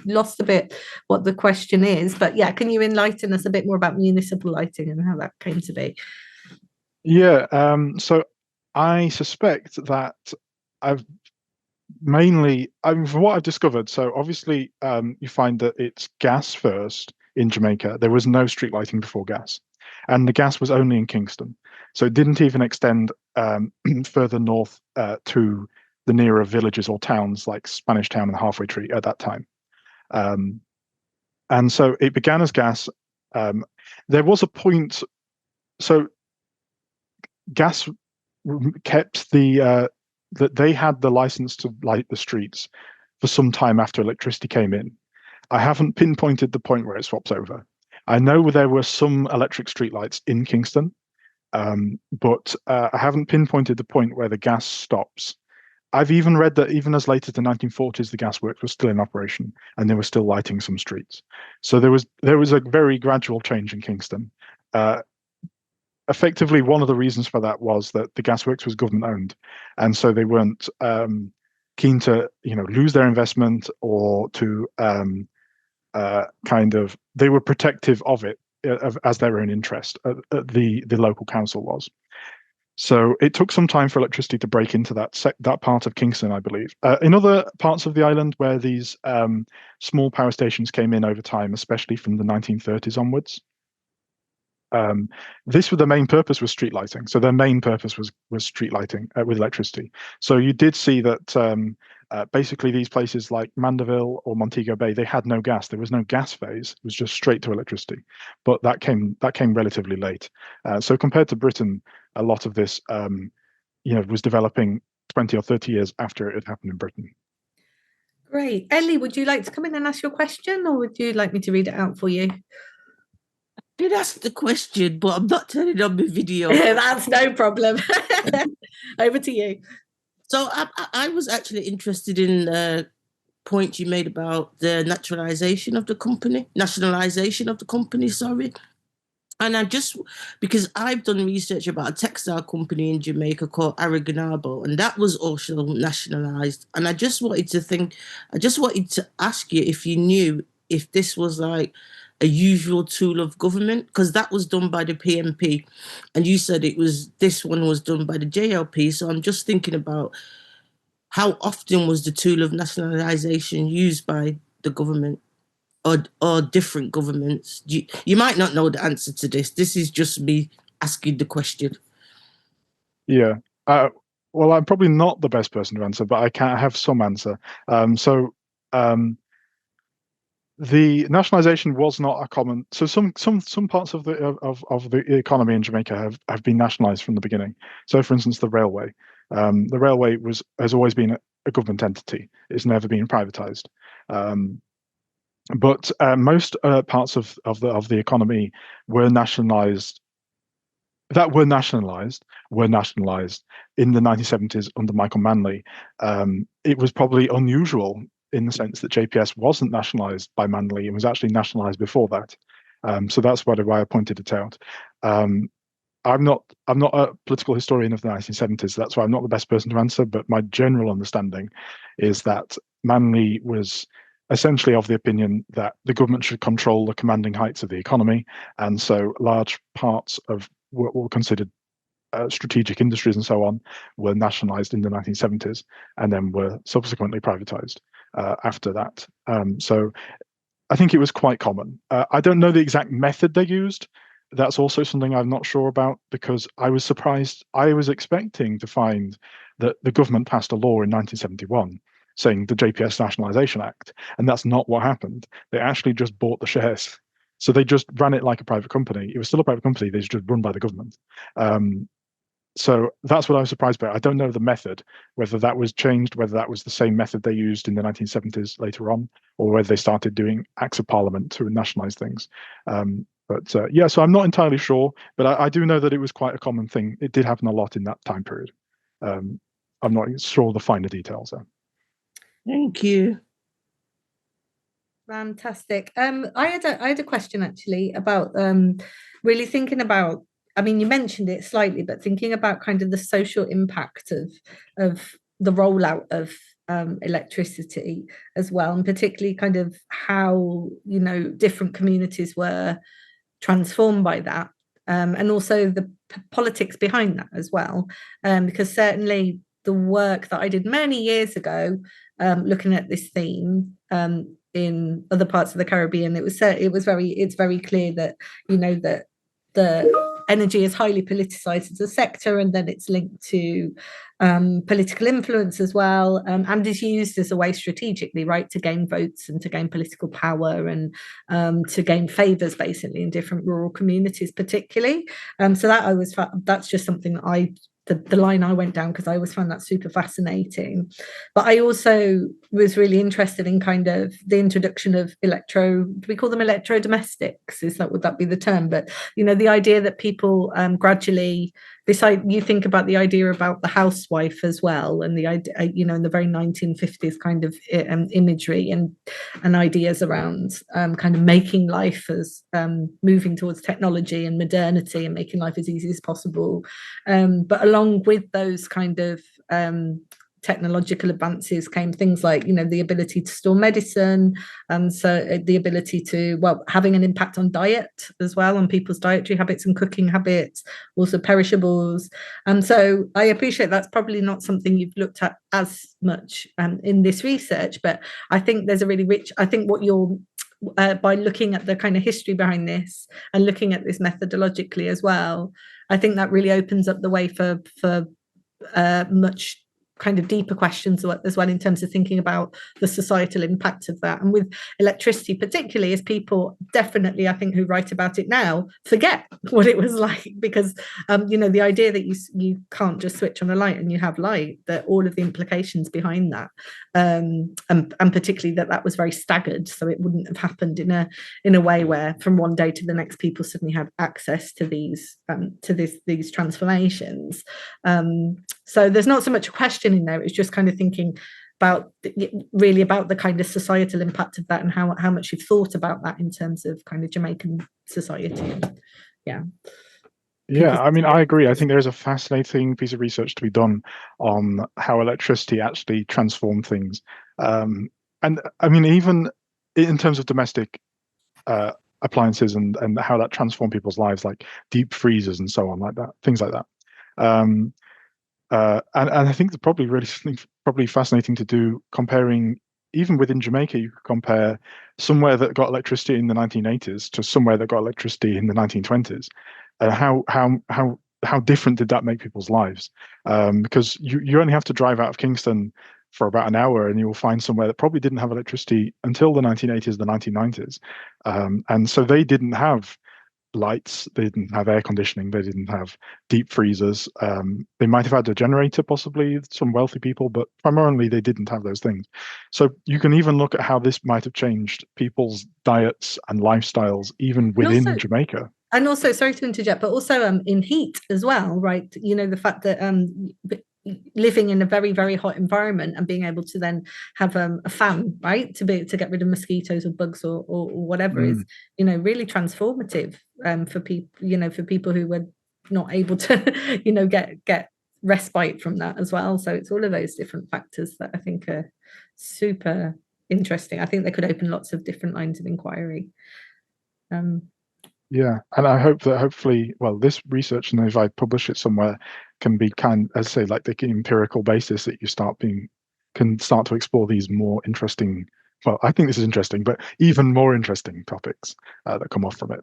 lost a bit what the question is, but yeah, can you enlighten us a bit more about municipal lighting and how that came to be? Yeah, so I suspect that from what I've discovered, so obviously you find that it's gas first in Jamaica. There was no street lighting before gas, and the gas was only in Kingston, so it didn't even extend further north to the nearer villages or towns like Spanish Town and Halfway Tree at that time. And so it began as gas. There was a point, so gas kept that they had the license to light the streets for some time after electricity came in. I haven't pinpointed the point where it swaps over. I know there were some electric streetlights in Kingston, but I haven't pinpointed the point where the gas stops. I've even read that even as late as the 1940s, the gasworks were still in operation and they were still lighting some streets. So there was a very gradual change in Kingston. Effectively, one of the reasons for that was that the gasworks was government owned, and so they weren't keen to lose their investment or to they were protective of it as their own interest. The local council was. So it took some time for electricity to break into that part of Kingston, I believe. In other parts of the island where these small power stations came in over time, especially from the 1930s onwards, the main purpose was street lighting. So their main purpose was street lighting with electricity. So you did see that basically these places like Mandeville or Montego Bay, they had no gas. There was no gas phase. It was just straight to electricity. But that came relatively late. So compared to Britain, a lot of this was developing 20 or 30 years after it had happened in Britain. Great. Ellie, would you like to come in and ask your question, or would you like me to read it out for you? I did ask the question, but I'm not turning on my video. That's no problem. Over to you. So I was actually interested in the point you made about the nationalization of the company, sorry. And because I've done research about a textile company in Jamaica called Aragonabo, and that was also nationalized. And I just wanted to ask you if you knew if this was like a usual tool of government, because that was done by the PMP, and you said this one was done by the JLP. So I'm just thinking about how often was the tool of nationalization used by the government? Or different governments? You might not know the answer to this. This is just me asking the question. Yeah. Well, I'm probably not the best person to answer, but I have some answer. The nationalization was not a common. So some parts of the economy in Jamaica have been nationalized from the beginning. So, for instance, the railway. The railway has always been a government entity. It's never been privatized. But most parts of the economy were nationalized in the 1970s under Michael Manley. It was probably unusual in the sense that JPS wasn't nationalized by Manley. It was actually nationalized before that. So that's why I pointed it out. I'm not a political historian of the 1970s. That's why I'm not the best person to answer. But my general understanding is that Manley was essentially of the opinion that the government should control the commanding heights of the economy, and so large parts of what were considered strategic industries and so on were nationalized in the 1970s and then were subsequently privatized after that. So I think it was quite common. I don't know the exact method they used. That's also something I'm not sure about, because I was surprised. I was expecting to find that the government passed a law in 1971 saying the JPS Nationalisation Act, and that's not what happened. They actually just bought the shares. So they just ran it like a private company. It was still a private company, they just run by the government. So that's what I was surprised by. I don't know the method, whether that was changed, whether that was the same method they used in the 1970s later on, or whether they started doing acts of parliament to nationalise things. Yeah, so I'm not entirely sure, but I do know that it was quite a common thing. It did happen a lot in that time period. I'm not sure the finer details though. Thank you. Fantastic. I had a question actually about really thinking about, I mean, you mentioned it slightly, but thinking about kind of the social impact of the rollout of electricity as well, and particularly kind of how, different communities were transformed by that, and also the politics behind that as well, because certainly the work that I did many years ago, looking at this theme in other parts of the Caribbean, it's very clear that that the energy is highly politicized as a sector, and then it's linked to political influence as well, and is used as a way strategically, right, to gain votes and to gain political power and to gain favors basically in different rural communities particularly. So that's just something that the line I went down, because I always found that super fascinating. But I also was really interested in kind of the introduction of do we call them electrodomestics? Would that be the term? But the idea that people gradually you think about the idea about the housewife as well, and the idea, in the very 1950s kind of imagery and ideas around kind of making life as moving towards technology and modernity and making life as easy as possible, but along with those kind of technological advances came things like, the ability to store medicine, and so the ability to, having an impact on diet as well, on people's dietary habits and cooking habits, also perishables. And so I appreciate that's probably not something you've looked at as much in this research, but I think there's a really rich, I think what you're, by looking at the kind of history behind this and looking at this methodologically as well, I think that really opens up the way for much kind of deeper questions as well, in terms of thinking about the societal impact of that. And with electricity particularly, as people definitely, I think, who write about it now forget what it was like, because the idea that you can't just switch on a light and you have light, that all of the implications behind that, and particularly that was very staggered, so it wouldn't have happened in a way where from one day to the next people suddenly had access to these transformations. So there's not so much a question in there, it's just kind of thinking about the kind of societal impact of that, and how much you've thought about that in terms of kind of Jamaican society. Yeah, I mean, I agree. I think there's a fascinating piece of research to be done on how electricity actually transformed things. And I mean, even in terms of domestic appliances and how that transformed people's lives, like deep freezers and so on, like that, things like that. And I think it's probably fascinating to do, comparing, even within Jamaica, you could compare somewhere that got electricity in the 1980s to somewhere that got electricity in the 1920s. How different did that make people's lives? Because you only have to drive out of Kingston for about an hour and you'll find somewhere that probably didn't have electricity until the 1980s, the 1990s. And so they didn't have lights, they didn't have air conditioning, they didn't have deep freezers. They might have had a generator, possibly, some wealthy people, but primarily they didn't have those things. So you can even look at how this might have changed people's diets and lifestyles even within Jamaica. And also, sorry to interject, but also in heat as well, right? The fact that living in a very, very hot environment and being able to then have a fan, right, to get rid of mosquitoes or bugs or whatever is, really transformative for people who were not able to, get respite from that as well. So it's all of those different factors that I think are super interesting. I think they could open lots of different lines of inquiry. Yeah, and I hope that hopefully, this research, and if I publish it somewhere, can be like the empirical basis that you can start to explore these more interesting. Well, I think this is interesting, but even more interesting topics that come off from it.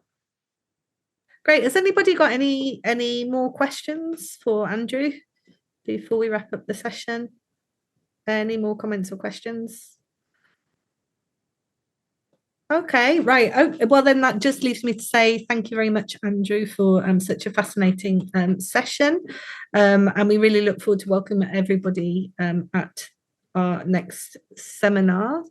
Great. Has anybody got any more questions for Andrew before we wrap up the session? Any more comments or questions? Okay, right. Oh, well, then that just leaves me to say thank you very much, Andrew, for such a fascinating session. And we really look forward to welcoming everybody at our next seminar.